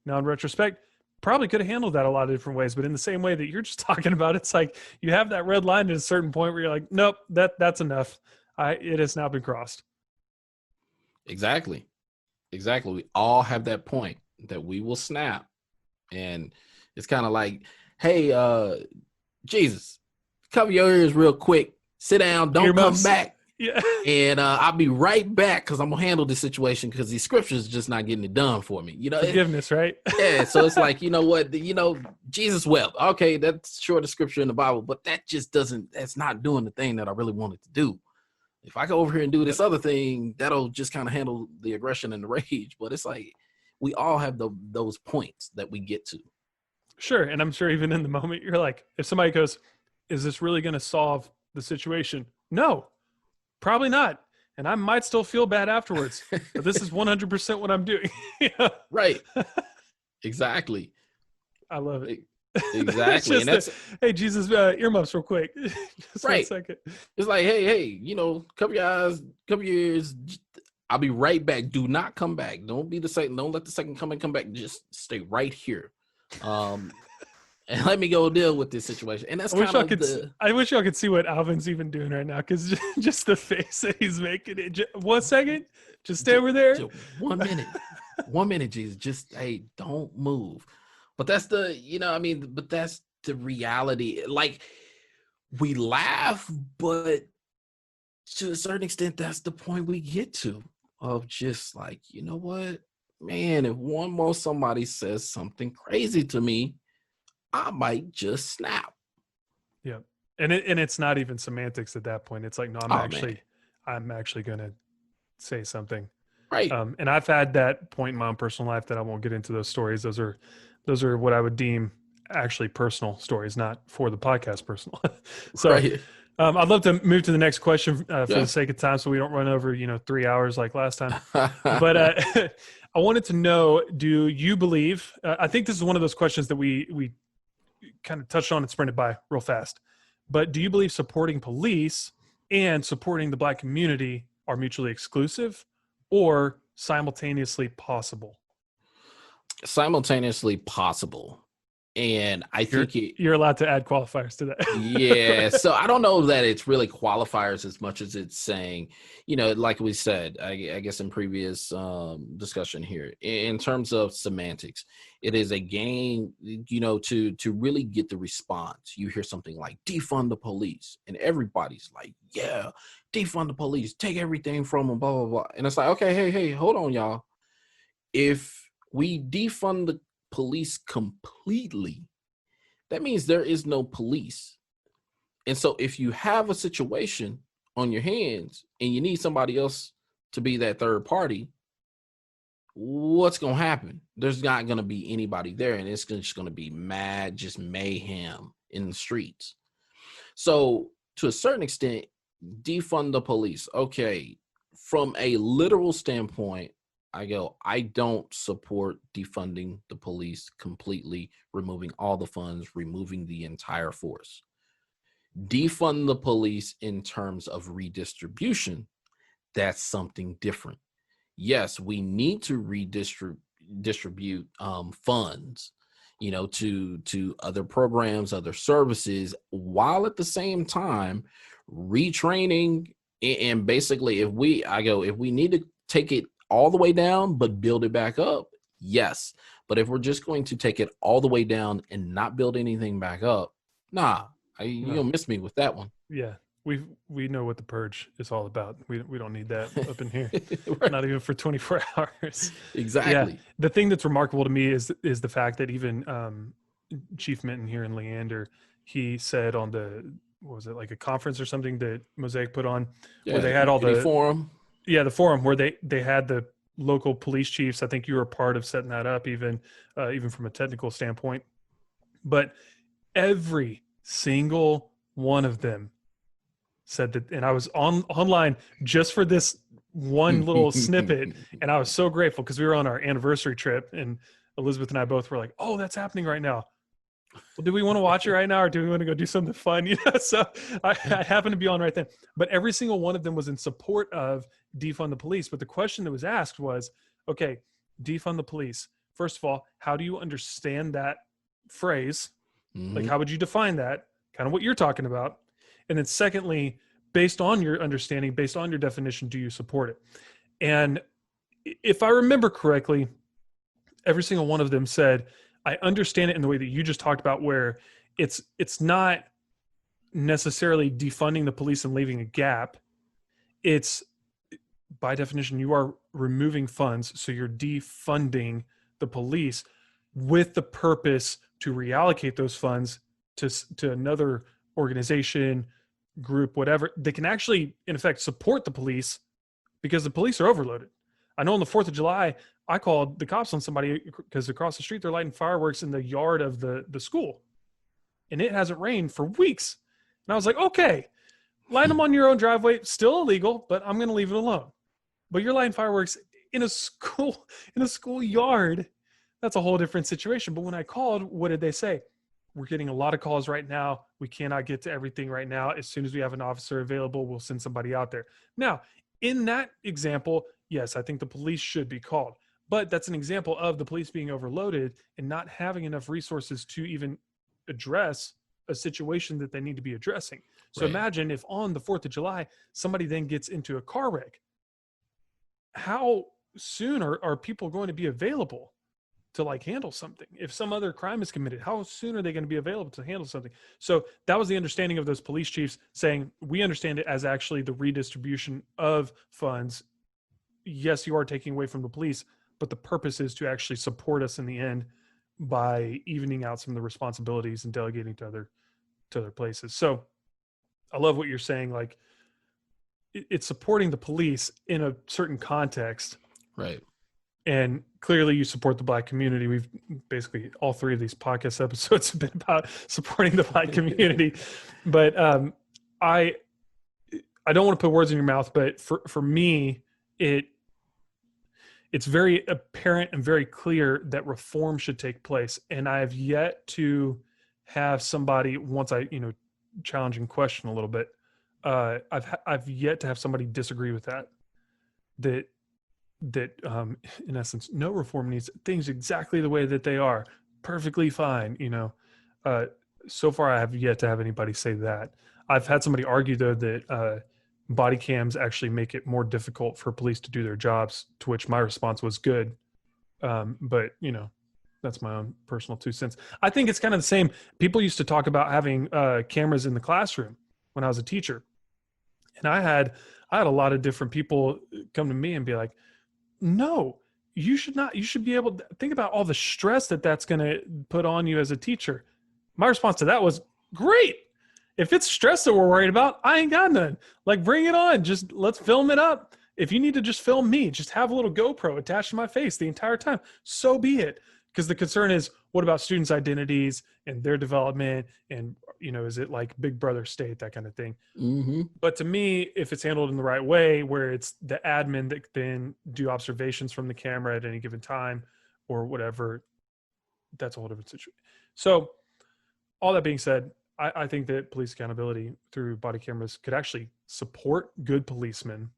Now, in retrospect, probably could have handled that a lot of different ways, but in the same way that you're just talking about, it's like you have that red line at a certain point where you're like, nope, that's enough. It has now been crossed. Exactly. We all have that point that we will snap. And it's kind of like, hey, Jesus, cover your ears real quick. Sit down. Don't come back. Yeah. And I'll be right back because I'm going to handle this situation because these scriptures just not getting it done for me. Forgiveness, right? Yeah. So it's like, you know what? Jesus wept. Okay, that's sure the scripture in the Bible, but that's not doing the thing that I really wanted to do. If I go over here and do this other thing, that'll just kind of handle the aggression and the rage. But it's like we all have those points that we get to. Sure. And I'm sure even in the moment, you're like, if somebody goes, is this really going to solve the situation? No, probably not. And I might still feel bad afterwards. But this is 100% what I'm doing. Right. Exactly. I love it. Exactly. And that's, hey, Jesus, earmuffs real quick. Just right. 1 second. It's like, hey, cover your eyes, cover your ears. I'll be right back. Do not come back. Don't be the second. Don't let the second come back. Just stay right here. And let me go deal with this situation. And that's I wish y'all could see what Alvin's even doing right now, because just the face that he's making. 1 second. Just stay over there. Just 1 minute. 1 minute, Jesus. Just, hey, don't move. But that's but that's the reality. Like, we laugh, but to a certain extent, that's the point we get to of just like, you know what, man, if one more somebody says something crazy to me, I might just snap. Yeah. And it's not even semantics at that point. It's like, no, I'm actually going to say something. Right. And I've had that point in my own personal life that I won't get into those stories. Those are what I would deem actually personal stories, not for the podcast personal. So right. I'd love to move to the next question for the sake of time, so we don't run over, 3 hours like last time. But I wanted to know, do you believe, I think this is one of those questions that we kind of touched on and sprinted by real fast, but do you believe supporting police and supporting the Black community are mutually exclusive, or simultaneously possible? Simultaneously possible. And I think You're allowed to add qualifiers to that. yeah. So I don't know that it's really qualifiers as much as it's saying, like we said, I guess in previous discussion here, in terms of semantics, it is a game, to really get the response. You hear something like defund the police, and everybody's like, yeah, defund the police, take everything from them, blah, blah, blah. And it's like, okay, hey, hold on, y'all. If we defund the police completely, that means there is no police. And so if you have a situation on your hands and you need somebody else to be that third party, what's going to happen? There's not going to be anybody there, and it's just going to be just mayhem in the streets. So to a certain extent, defund the police. Okay, from a literal standpoint, I don't support defunding the police completely, removing all the funds, removing the entire force. Defund the police in terms of redistribution, that's something different. Yes, we need to distribute funds, to other programs, other services, while at the same time retraining. And basically, if we need to take it all the way down but build it back up, yes. But if we're just going to take it all the way down and not build anything back up, you'll miss me with that one. Yeah, we know what the purge is all about. We don't need that up in here. Right. Not even for 24 hours. Exactly. Yeah. The thing that's remarkable to me is the fact that even Chief Minton here in Leander, he said on what was it, like a conference or something that Mosaic put on, where they had all the forum. Yeah, the forum where they had the local police chiefs. I think you were a part of setting that up, even from a technical standpoint. But every single one of them said that, and I was online just for this one little snippet, and I was so grateful because we were on our anniversary trip, and Elizabeth and I both were like, "Oh, that's happening right now. Well, do we want to watch it right now, or do we want to go do something fun?" So I happened to be on right then. But every single one of them was in support of defund the police. But the question that was asked was, okay, defund the police. First of all, how do you understand that phrase? Mm-hmm. Like, how would you define that? Kind of what you're talking about. And then secondly, based on your understanding, based on your definition, do you support it? And if I remember correctly, every single one of them said, I understand it in the way that you just talked about, where it's not necessarily defunding the police and leaving a gap. It's, by definition, you are removing funds, so you're defunding the police with the purpose to reallocate those funds to another organization, group, whatever. They can actually, in effect, support the police because the police are overloaded. I know on the 4th of July, I called the cops on somebody because across the street they're lighting fireworks in the yard of the school, and it hasn't rained for weeks. And I was like, okay, light them on your own driveway, still illegal, but I'm going to leave it alone. But you're lighting fireworks in a school yard. That's a whole different situation. But when I called, what did they say? We're getting a lot of calls right now. We cannot get to everything right now. As soon as we have an officer available, we'll send somebody out there. Now, in that example, yes, I think the police should be called. But that's an example of the police being overloaded and not having enough resources to even address a situation that they need to be addressing. So Right. Imagine if on the 4th of July, somebody then gets into a car wreck. How soon are people going to be available to handle something? If some other crime is committed, how soon are they going to be available to handle something? So that was the understanding of those police chiefs, saying, we understand it as actually the redistribution of funds. Yes, you are taking away from the police, but the purpose is to actually support us in the end by evening out some of the responsibilities and delegating to other places. So I love what you're saying. It's supporting the police in a certain context. Right. And clearly you support the Black community. We've basically, all three of these podcast episodes have been about supporting the Black community. But I don't want to put words in your mouth, but for me, it's very apparent and very clear that reform should take place. And I have yet to have somebody, once I challenge and question a little bit, I've yet to have somebody disagree with that that in essence, no reform needs things exactly the way that they are, perfectly fine. So far I have yet to have anybody say that. I've had somebody argue though that body cams actually make it more difficult for police to do their jobs, to which my response was good. But that's my own personal 2 cents. I think it's kind of the same. People used to talk about having cameras in the classroom when I was a teacher, and I had a lot of different people come to me and be like, no, you should not. You should be able to think about all the stress that that's going to put on you as a teacher. My response to that was, great. If it's stress that we're worried about, I ain't got none. Like, bring it on. Just let's film it up. If you need to just film me, just have a little GoPro attached to my face the entire time. So be it. Because the concern is, what about students' identities and their development? And, is it like Big Brother state, that kind of thing? Mm-hmm. But to me, if it's handled in the right way, where it's the admin that then do observations from the camera at any given time or whatever, that's a whole different situation. So all that being said, I think that police accountability through body cameras could actually support good policemen,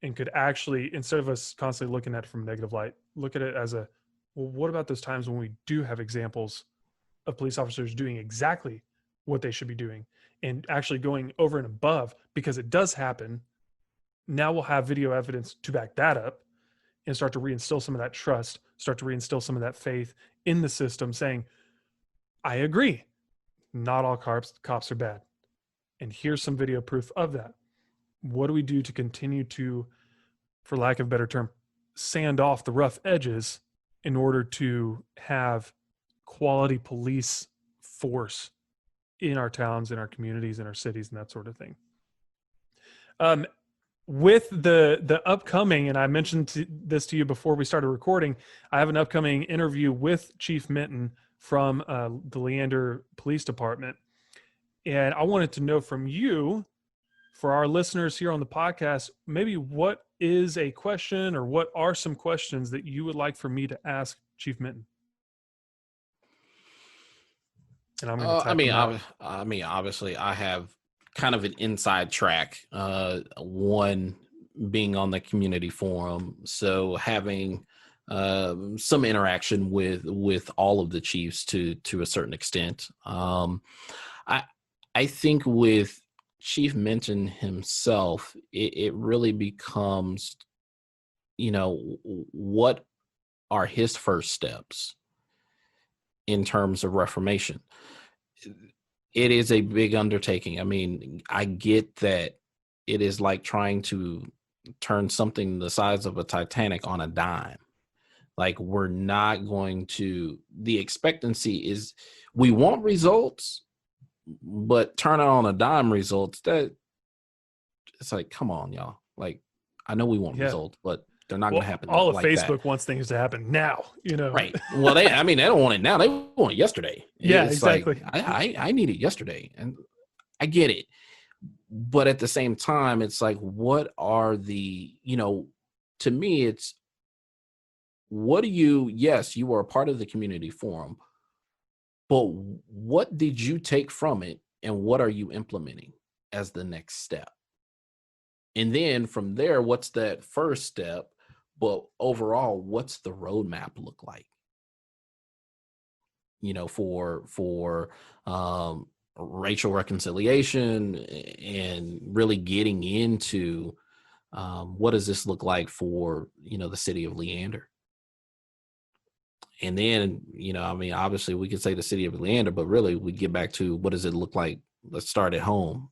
and could actually, instead of us constantly looking at it from a negative light, look at it as well, what about those times when we do have examples of police officers doing exactly what they should be doing and actually going over and above, because it does happen. Now we'll have video evidence to back that up and start to reinstill some of that trust, start to reinstill some of that faith in the system, saying, I agree, not all cops are bad. And here's some video proof of that. What do we do to continue to, for lack of a better term, sand off the rough edges in order to have quality police force in our towns, in our communities, in our cities, and that sort of thing? With the upcoming, and I mentioned this to you before we started recording, I have an upcoming interview with Chief Minton from the Leander Police Department. And I wanted to know from you, for our listeners here on the podcast, maybe what is a question, or what are some questions that you would like for me to ask Chief Minton? And I'm going to obviously I have kind of an inside track, one being on the community forum. So having some interaction with all of the chiefs to a certain extent. I think with Chief Minton himself, it really becomes, what are his first steps in terms of reformation? It is a big undertaking. I mean, I get that it is like trying to turn something the size of a Titanic on a dime. Like, we're not going to, the expectancy is we want results, but turn it on a dime results, that it's like, come on, y'all. Like, I know we want results, but they're not going to happen. All of Facebook wants things to happen now, Right. Well, they don't want it now. They want it yesterday. Yeah, it's exactly. Like, I need it yesterday. And I get it. But at the same time, it's like, what are the, to me, it's, what do yes, you were a part of the community forum, but what did you take from it, and what are you implementing as the next step? And then from there, what's that first step? But overall, what's the roadmap look like? For racial reconciliation, and really getting into what does this look like for, the city of Leander? And then, obviously we could say the city of Leander, but really we get back to, what does it look like? Let's start at home.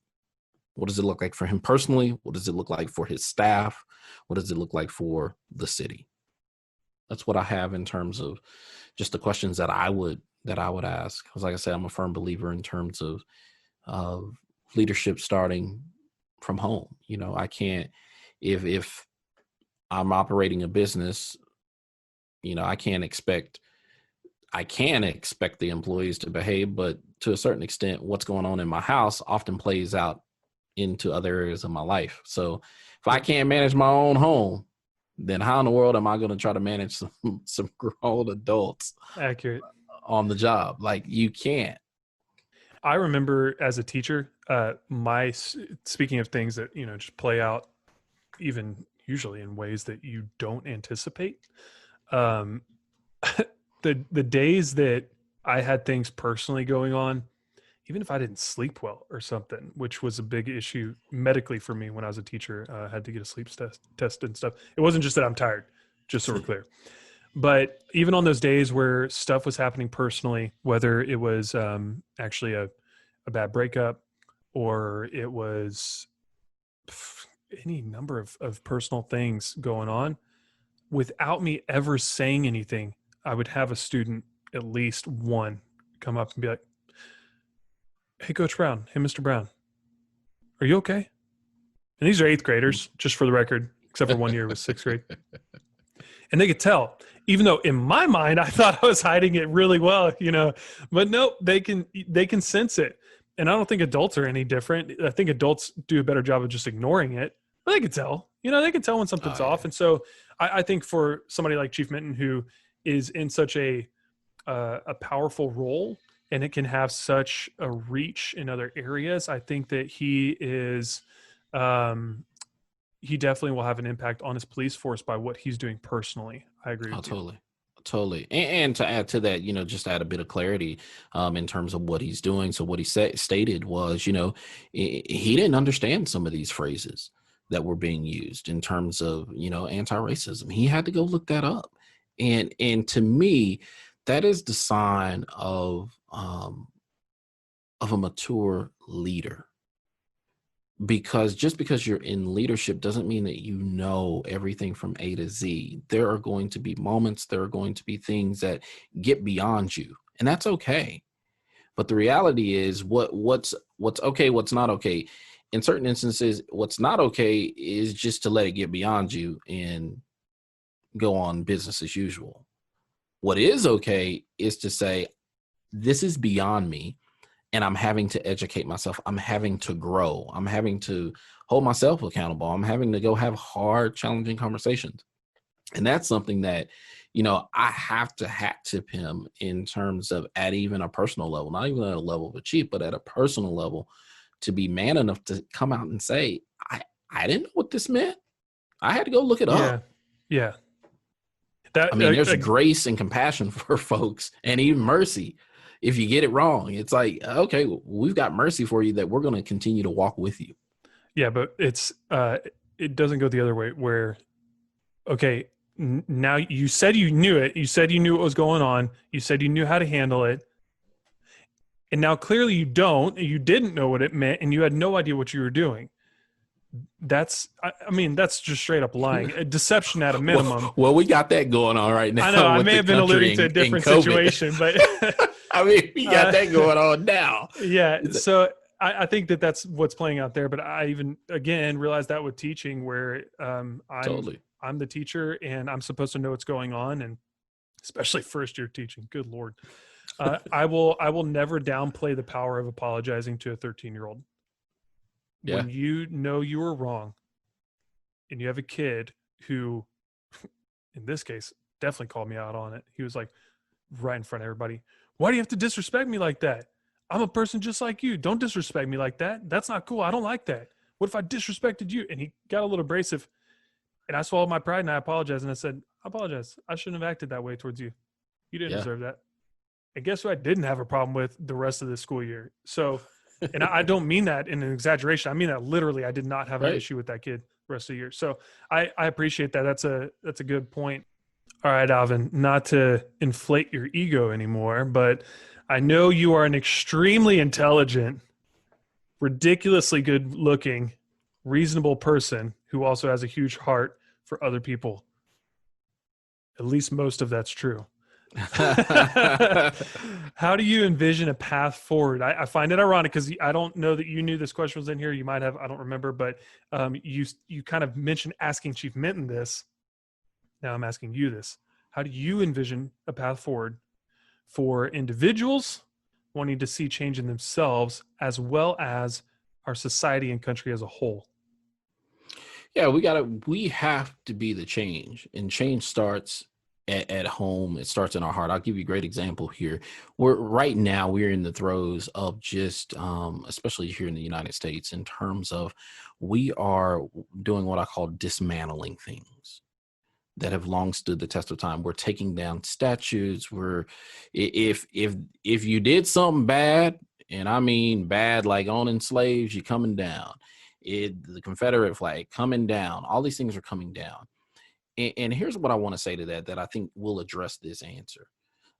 What does it look like for him personally? What does it look like for his staff? What does it look like for the city? That's what I have in terms of just the questions that I would ask. Because like I said, I'm a firm believer in terms of leadership starting from home. I can't, if I'm operating a business, I can expect the employees to behave, but to a certain extent, what's going on in my house often plays out into other areas of my life. So if I can't manage my own home, then how in the world am I going to try to manage some grown adults accurate on the job? Like, you can't. I remember as a teacher, speaking of things that, just play out even usually in ways that you don't anticipate. Um, the days that I had things personally going on, even if I didn't sleep well or something, which was a big issue medically for me when I was a teacher, had to get a sleep test and stuff. It wasn't just that I'm tired, just so we're clear. But even on those days where stuff was happening personally, whether it was actually a bad breakup or it was any number of personal things going on, without me ever saying anything, I would have a student, at least one, come up and be like, "Hey, Coach Brown. Hey, Mr. Brown. Are you okay?" And these are 8th graders, just for the record, except for one year it was 6th grade. And they could tell, even though in my mind, I thought I was hiding it really well, but no, they can sense it. And I don't think adults are any different. I think adults do a better job of just ignoring it, but they can tell, they can tell when something's off. And so I think for somebody like Chief Minton, who is in such a powerful role, and it can have such a reach in other areas, I think that he is, he definitely will have an impact on his police force by what he's doing personally. I agree with you. Totally. And to add to that, just to add a bit of clarity in terms of what he's doing. So what he stated was, he didn't understand some of these phrases that were being used in terms of, anti-racism. He had to go look that up. And to me, that is the sign of a mature leader. Because just because you're in leadership doesn't mean that you know everything from A to Z. There are going to be moments, there are going to be things that get beyond you, and that's okay. But the reality is what's okay, what's not okay. In certain instances, what's not okay is just to let it get beyond you and go on business as usual. What is okay is to say, this is beyond me. And I'm having to educate myself. I'm having to grow. I'm having to hold myself accountable. I'm having to go have hard, challenging conversations. And that's something that, I have to hat tip him in terms of at even a personal level, not even at a level of a chief, but at a personal level, to be man enough to come out and say, I didn't know what this meant. I had to go look it up. Yeah. There's grace and compassion for folks, and even mercy. If you get it wrong, it's like, okay, we've got mercy for you that we're going to continue to walk with you. Yeah, but it doesn't go the other way where, okay, now you said you knew it. You said you knew what was going on. You said you knew how to handle it. And now clearly you don't. You didn't know what it meant, and you had no idea what you were doing. That's just straight up lying. Deception at a minimum. Well, we got that going on right now. I know. I may have been alluding to a different situation, but we got that going on now. Yeah. So I think that's what's playing out there. But I even, again, realized that with teaching where I'm the teacher and I'm supposed to know what's going on. And especially first year teaching, good Lord. I will never downplay the power of apologizing to a 13-year-old. Yeah. When you know you were wrong and you have a kid who, in this case, definitely called me out on it. He was like, right in front of everybody, "Why do you have to disrespect me like that? I'm a person just like you. Don't disrespect me like that. That's not cool. I don't like that. What if I disrespected you?" And he got a little abrasive. And I swallowed my pride and I apologized. And I said, "I apologize. I shouldn't have acted that way towards you. You didn't deserve that." And guess who I didn't have a problem with the rest of the school year? So, and I don't mean that in an exaggeration. I mean that literally. I did not have an issue with that kid the rest of the year. So I appreciate that. That's a good point. All right, Alvin, not to inflate your ego anymore, but I know you are an extremely intelligent, ridiculously good looking, reasonable person who also has a huge heart for other people. At least most of that's true. How do you envision a path forward? I find it ironic because I don't know that you knew this question was in here. You might have, I don't remember, but you kind of mentioned asking Chief Minton this. Now I'm asking you this. How do you envision a path forward for individuals wanting to see change in themselves as well as our society and country as a whole? Yeah, we have to be the change, and change starts at home. It starts in our heart. I'll give you a great example here. We're in the throes of just, especially here in the United States, in terms of we are doing what I call dismantling things that have long stood the test of time. We're taking down statues. If you did something bad, and I mean bad, like owning slaves, you're coming down. The Confederate flag coming down. All these things are coming down. And here's what I want to say to that I think will address this answer,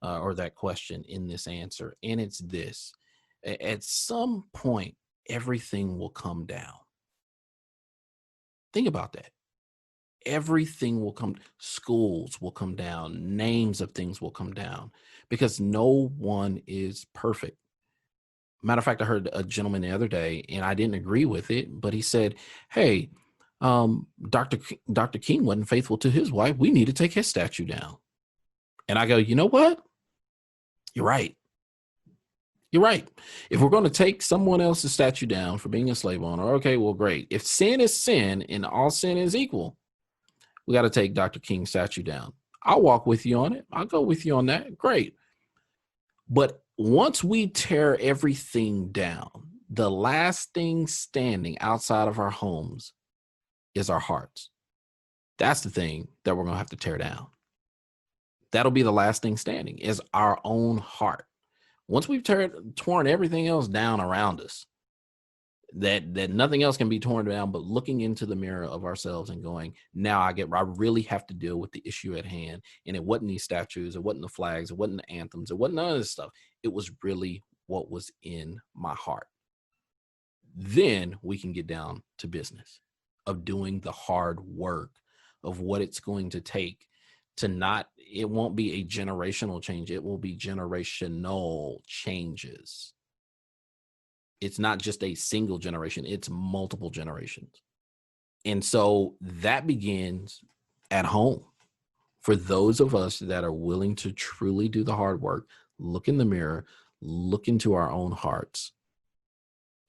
or that question in this answer. And it's this: at some point, everything will come down. Think about that. Everything will come. Schools will come down. Names of things will come down, because no one is perfect. Matter of fact, I heard a gentleman the other day, and I didn't agree with it, but he said, "Hey, Dr. King wasn't faithful to his wife. We need to take his statue down." And I go, you know what? You're right. You're right. If we're going to take someone else's statue down for being a slave owner, okay, well, great. If sin is sin and all sin is equal, we got to take Dr. King's statue down. I'll walk with you on it. I'll go with you on that. Great. But once we tear everything down, the last thing standing outside of our homes is our hearts. That's the thing that we're going to have to tear down. That'll be the last thing standing, is our own heart. Once we've torn everything else down around us, that nothing else can be torn down, but looking into the mirror of ourselves and going, now I really have to deal with the issue at hand. And it wasn't these statues, it wasn't the flags, it wasn't the anthems, it wasn't none of this stuff. It was really what was in my heart. Then we can get down to business of doing the hard work of what it's going to take to it won't be a generational change. It will be generational changes. It's not just a single generation, it's multiple generations. And so that begins at home. For those of us that are willing to truly do the hard work, look in the mirror, look into our own hearts,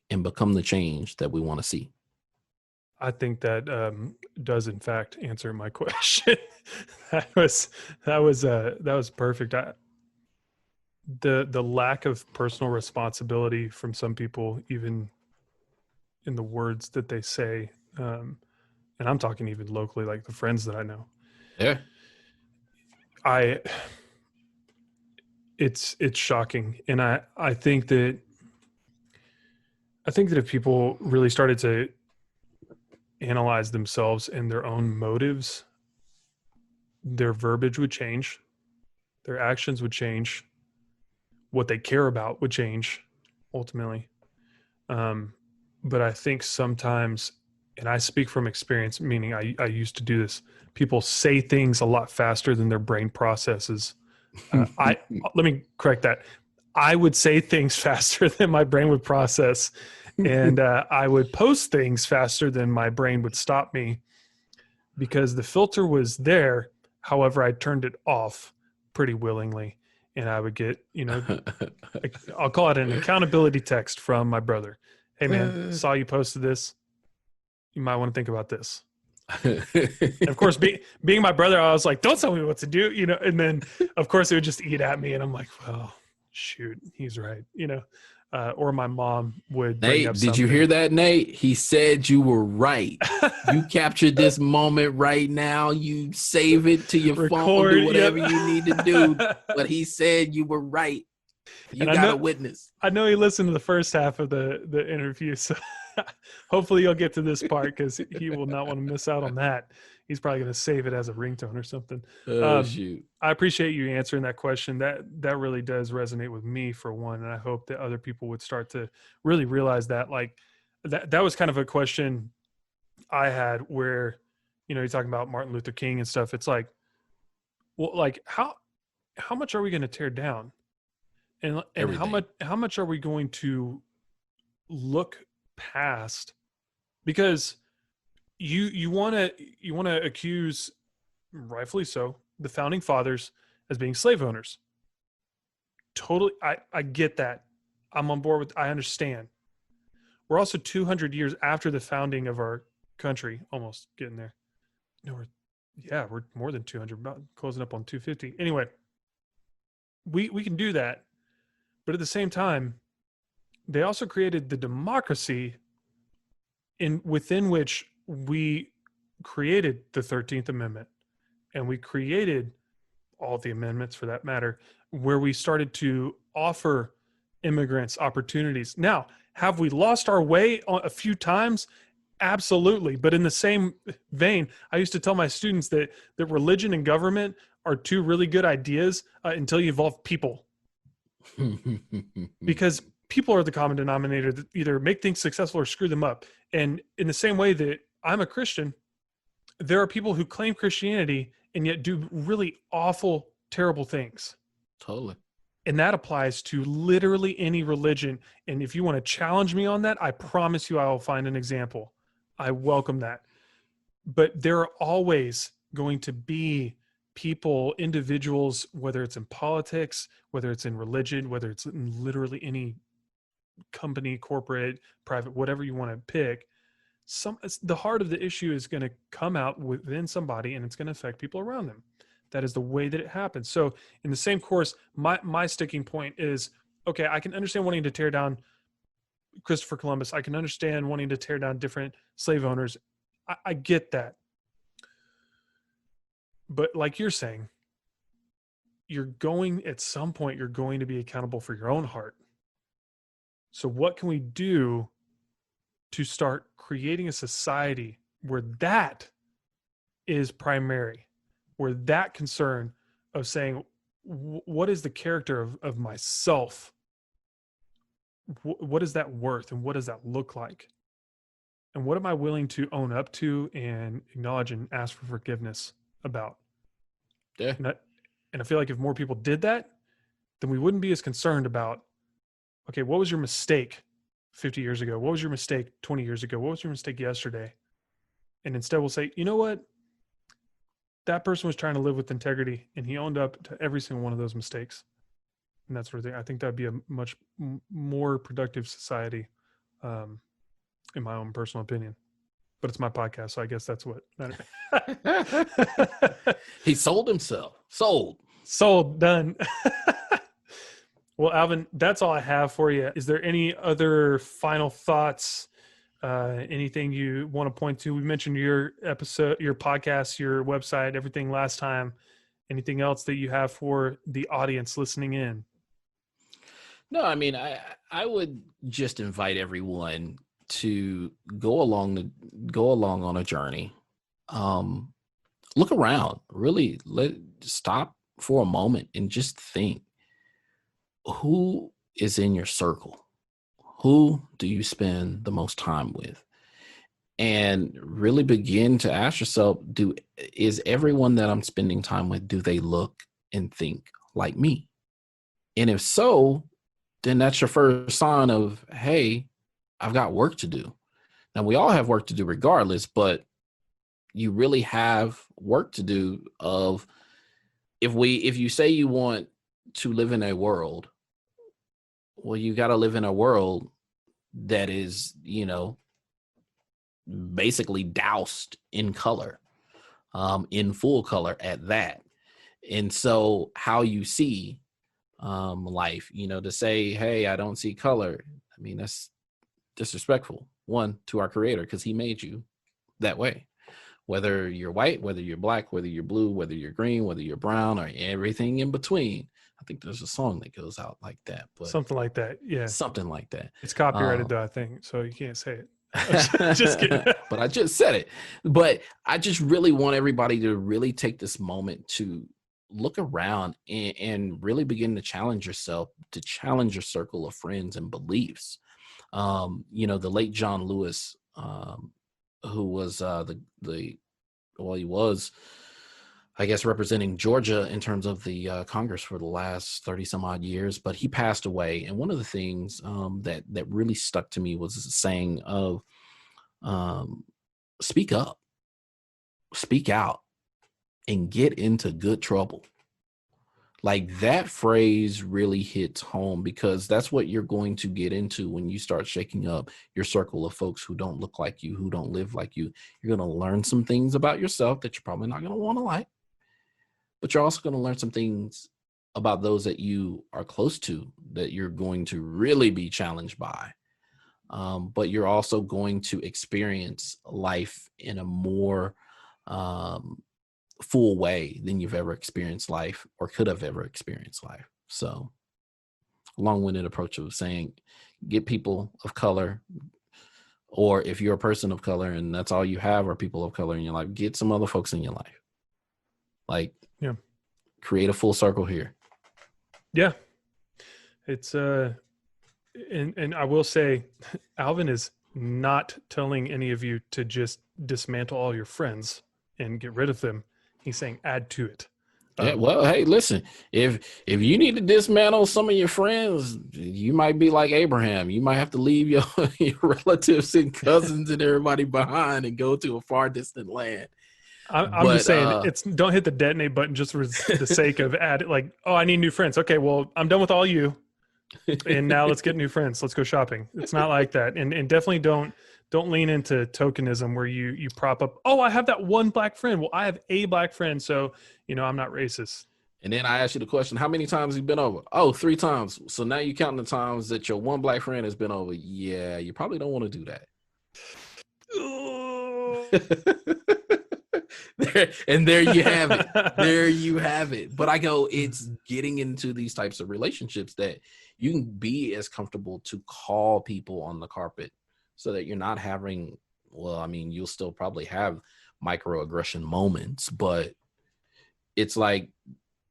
and become the change that we want to see. I think that does in fact answer my question. that was perfect. The lack of personal responsibility from some people, even in the words that they say, and I'm talking even locally, like the friends that I know. Yeah. It's shocking, and I think that if people really started to analyze themselves and their own motives, their verbiage would change, their actions would change, what they care about would change ultimately. But I think sometimes, and I speak from experience, meaning I used to do this, people say things a lot faster than their brain processes. Let me correct that. I would say things faster than my brain would process. And I would post things faster than my brain would stop me, because the filter was there. However, I turned it off pretty willingly, and I would get, I'll call it an accountability text from my brother. Hey man, saw you posted this. You might want to think about this. And of course, being my brother, I was like, don't tell me what to do, and then of course it would just eat at me. And I'm like, well, shoot, he's right. Or my mom would. Nate, did you hear that, Nate? He said you were right. You captured this moment right now. You save it to your phone, do whatever you need to do. But he said you were right. You got a witness. I know he listened to the first half of the interview, so hopefully you'll get to this part, because he will not want to miss out on that. He's probably going to save it as a ringtone or something. Shoot. I appreciate you answering that question. That really does resonate with me, for one. And I hope that other people would start to really realize that, like, that was kind of a question I had where, you're talking about Martin Luther King and stuff. It's like, well, like how much are we going to tear down? And how much are we going to look past? Because you want to accuse, rightfully so, the founding fathers as being slave owners. Totally, I get that. I'm on board with. I understand. We're also 200 years after the founding of our country, almost getting there. No, we're Yeah, we're more than 200, about closing up on 250. Anyway, we can do that, but at the same time, they also created the democracy in within which we created the 13th Amendment, and we created all the amendments for that matter, where we started to offer immigrants opportunities. Now, have we lost our way a few times? Absolutely. But in the same vein, I used to tell my students that religion and government are two really good ideas until you involve people, because people are the common denominator that either make things successful or screw them up. And in the same way that I'm a Christian, there are people who claim Christianity and yet do really awful, terrible things. Totally. And that applies to literally any religion. And if you want to challenge me on that, I promise you I will find an example. I welcome that. But there are always going to be people, individuals, whether it's in politics, whether it's in religion, whether it's in literally any company, corporate, private, whatever you want to pick. The heart of the issue is going to come out within somebody, and it's going to affect people around them. That is the way that it happens. So in the same course, my sticking point is, okay, I can understand wanting to tear down Christopher Columbus. I can understand wanting to tear down different slave owners. I get that. But like you're saying, at some point, you're going to be accountable for your own heart. So what can we do to start creating a society where that is primary, where that concern of saying, what is the character of myself? What is that worth, and what does that look like? And what am I willing to own up to and acknowledge and ask for forgiveness about? Yeah. And I feel like if more people did that, then we wouldn't be as concerned about, okay, what was your mistake 50 years ago? What was your mistake 20 years ago? What was your mistake yesterday? And instead we'll say, you know what? That person was trying to live with integrity, and he owned up to every single one of those mistakes. And that sort of thing. I think that'd be a much more productive society, in my own personal opinion. But it's my podcast, so I guess that's what matters. He sold himself. Sold. Done. Well, Alvin, that's all I have for you. Is there any other final thoughts? Anything you want to point to? We mentioned your episode, your podcast, your website, everything last time. Anything else that you have for the audience listening in? No, I mean, I would just invite everyone to go along on a journey. Look around, really stop for a moment and just think, who is in your circle? Who do you spend the most time with? And really begin to ask yourself, is everyone that I'm spending time with, do they look and think like me? And if so, then that's your first sign of, hey, I've got work to do. Now, we all have work to do regardless, but you really have work to do of, if you say you want to live in a world, well, you got to live in a world that is, basically doused in color, in full color at that. And so how you see life, to say, hey, I don't see color, I mean, that's disrespectful, one, to our creator, because he made you that way. Whether you're white, whether you're black, whether you're blue, whether you're green, whether you're brown, or everything in between. I think there's a song that goes out like that. But something like that, yeah. Something like that. It's copyrighted though, I think, so you can't say it. Just kidding. But I just said it. But I just really want everybody to really take this moment to look around and really begin to challenge yourself, to challenge your circle of friends and beliefs. The late John Lewis, who was he was, I guess, representing Georgia in terms of the Congress for the last 30 some odd years, but he passed away. And one of the things that really stuck to me was the saying of, speak up, speak out, and get into good trouble. Like that phrase really hits home because that's what you're going to get into when you start shaking up your circle of folks who don't look like you, who don't live like you. You're going to learn some things about yourself that you're probably not going to want to like, but you're also going to learn some things about those that you are close to that you're going to really be challenged by. But you're also going to experience life in a more full way than you've ever experienced life or could have ever experienced life. So long-winded approach of saying, get people of color, or if you're a person of color and that's all you have are people of color in your life, get some other folks in your life. Like, yeah, create a full circle here. Yeah. It's, and I will say, Alvin is not telling any of you to just dismantle all your friends and get rid of them. He's saying add to it. Yeah, well, hey, listen, if you need to dismantle some of your friends, you might be like Abraham. You might have to leave your relatives and cousins and everybody behind and go to a far distant land. I'm just saying, it's don't hit the detonate button just for the sake of like, oh, I need new friends. Okay, well, I'm done with all you, and now let's get new friends. Let's go shopping. It's not like that, and definitely don't lean into tokenism where you prop up, oh, I have that one black friend. Well, I have a black friend, so I'm not racist. And then I asked you the question, how many times have you been over? Oh, 3 times. So now you're counting the times that your one black friend has been over. Yeah, you probably don't want to do that. There you have it. There you have it. But I go, it's getting into these types of relationships that you can be as comfortable to call people on the carpet so that you're not having, well, I mean, you'll still probably have microaggression moments, but it's like,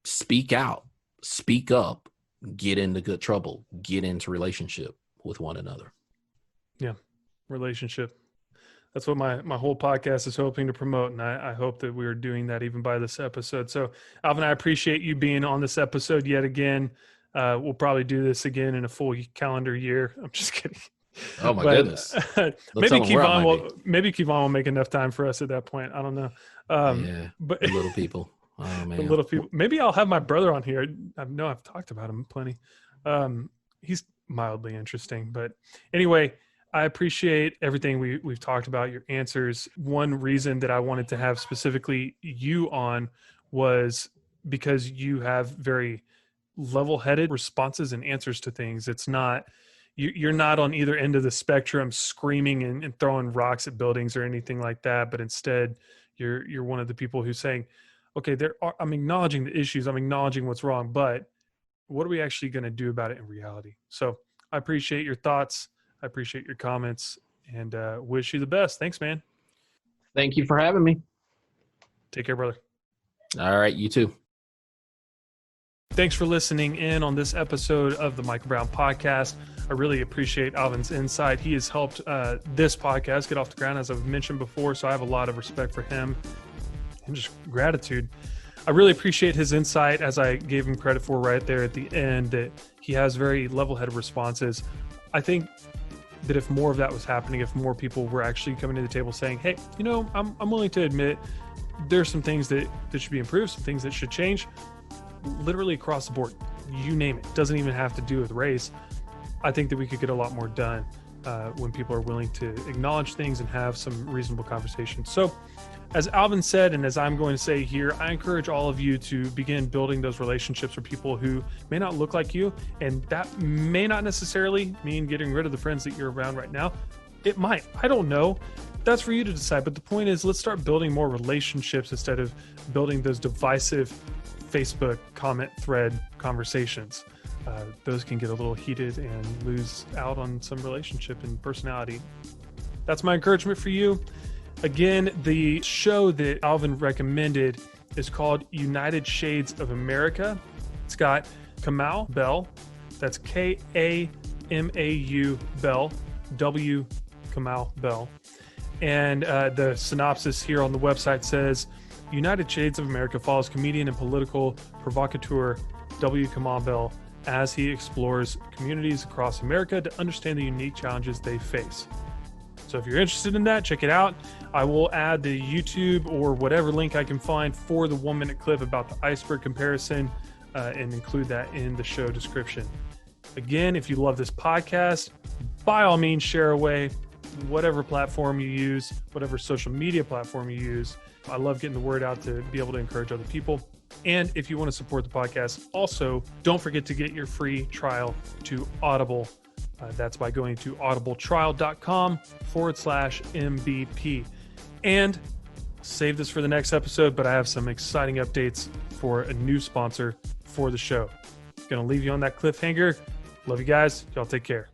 speak out, speak up, get into good trouble, get into relationship with one another. Yeah. Relationship. That's what my whole podcast is hoping to promote. And I hope that we're doing that even by this episode. So Alvin, I appreciate you being on this episode yet again. We'll probably do this again in a full calendar year. I'm just kidding. Oh my goodness. Maybe Kevon will make enough time for us at that point. I don't know. But the little people. Oh man. The little people. Maybe I'll have my brother on here. I know I've talked about him plenty. He's mildly interesting, but anyway, I appreciate everything we've talked about, your answers. One reason that I wanted to have specifically you on was because you have very level-headed responses and answers to things. It's not, you're not on either end of the spectrum screaming and throwing rocks at buildings or anything like that, but instead you're one of the people who's saying, okay, I'm acknowledging the issues, I'm acknowledging what's wrong, but what are we actually going to do about it in reality? So I appreciate your thoughts. I appreciate your comments and wish you the best. Thanks, man. Thank you for having me. Take care, brother. All right, you too. Thanks for listening in on this episode of the Michael Brown Podcast. I really appreciate Alvin's insight. He has helped this podcast get off the ground, as I've mentioned before, so I have a lot of respect for him and just gratitude. I really appreciate his insight, as I gave him credit for right there at the end, that he has very level-headed responses. I think that if more of that was happening, if more people were actually coming to the table saying, hey, I'm willing to admit there's some things that should be improved, some things that should change, literally across the board, you name it. Doesn't even have to do with race. I think that we could get a lot more done when people are willing to acknowledge things and have some reasonable conversations. So as Alvin said, and as I'm going to say here, I encourage all of you to begin building those relationships with people who may not look like you. And that may not necessarily mean getting rid of the friends that you're around right now. It might. I don't know. That's for you to decide. But the point is, let's start building more relationships instead of building those divisive Facebook comment thread conversations. Those can get a little heated and lose out on some relationship and personality. That's my encouragement for you. Again, the show that Alvin recommended is called United Shades of America. It's got Kamau Bell. That's Kamau Bell. W. Kamau Bell. And the synopsis here on the website says, United Shades of America follows comedian and political provocateur W. Kamau Bell as he explores communities across America to understand the unique challenges they face. So if you're interested in that, check it out. I will add the YouTube or whatever link I can find for the 1-minute clip about the iceberg comparison and include that in the show description. Again, if you love this podcast, by all means, share away. Whatever platform you use, whatever social media platform you use. I love getting the word out to be able to encourage other people. And if you want to support the podcast, also don't forget to get your free trial to Audible. That's by going to audibletrial.com/MBP. And save this for the next episode, but I have some exciting updates for a new sponsor for the show. Gonna leave you on that cliffhanger. Love you guys. Y'all take care.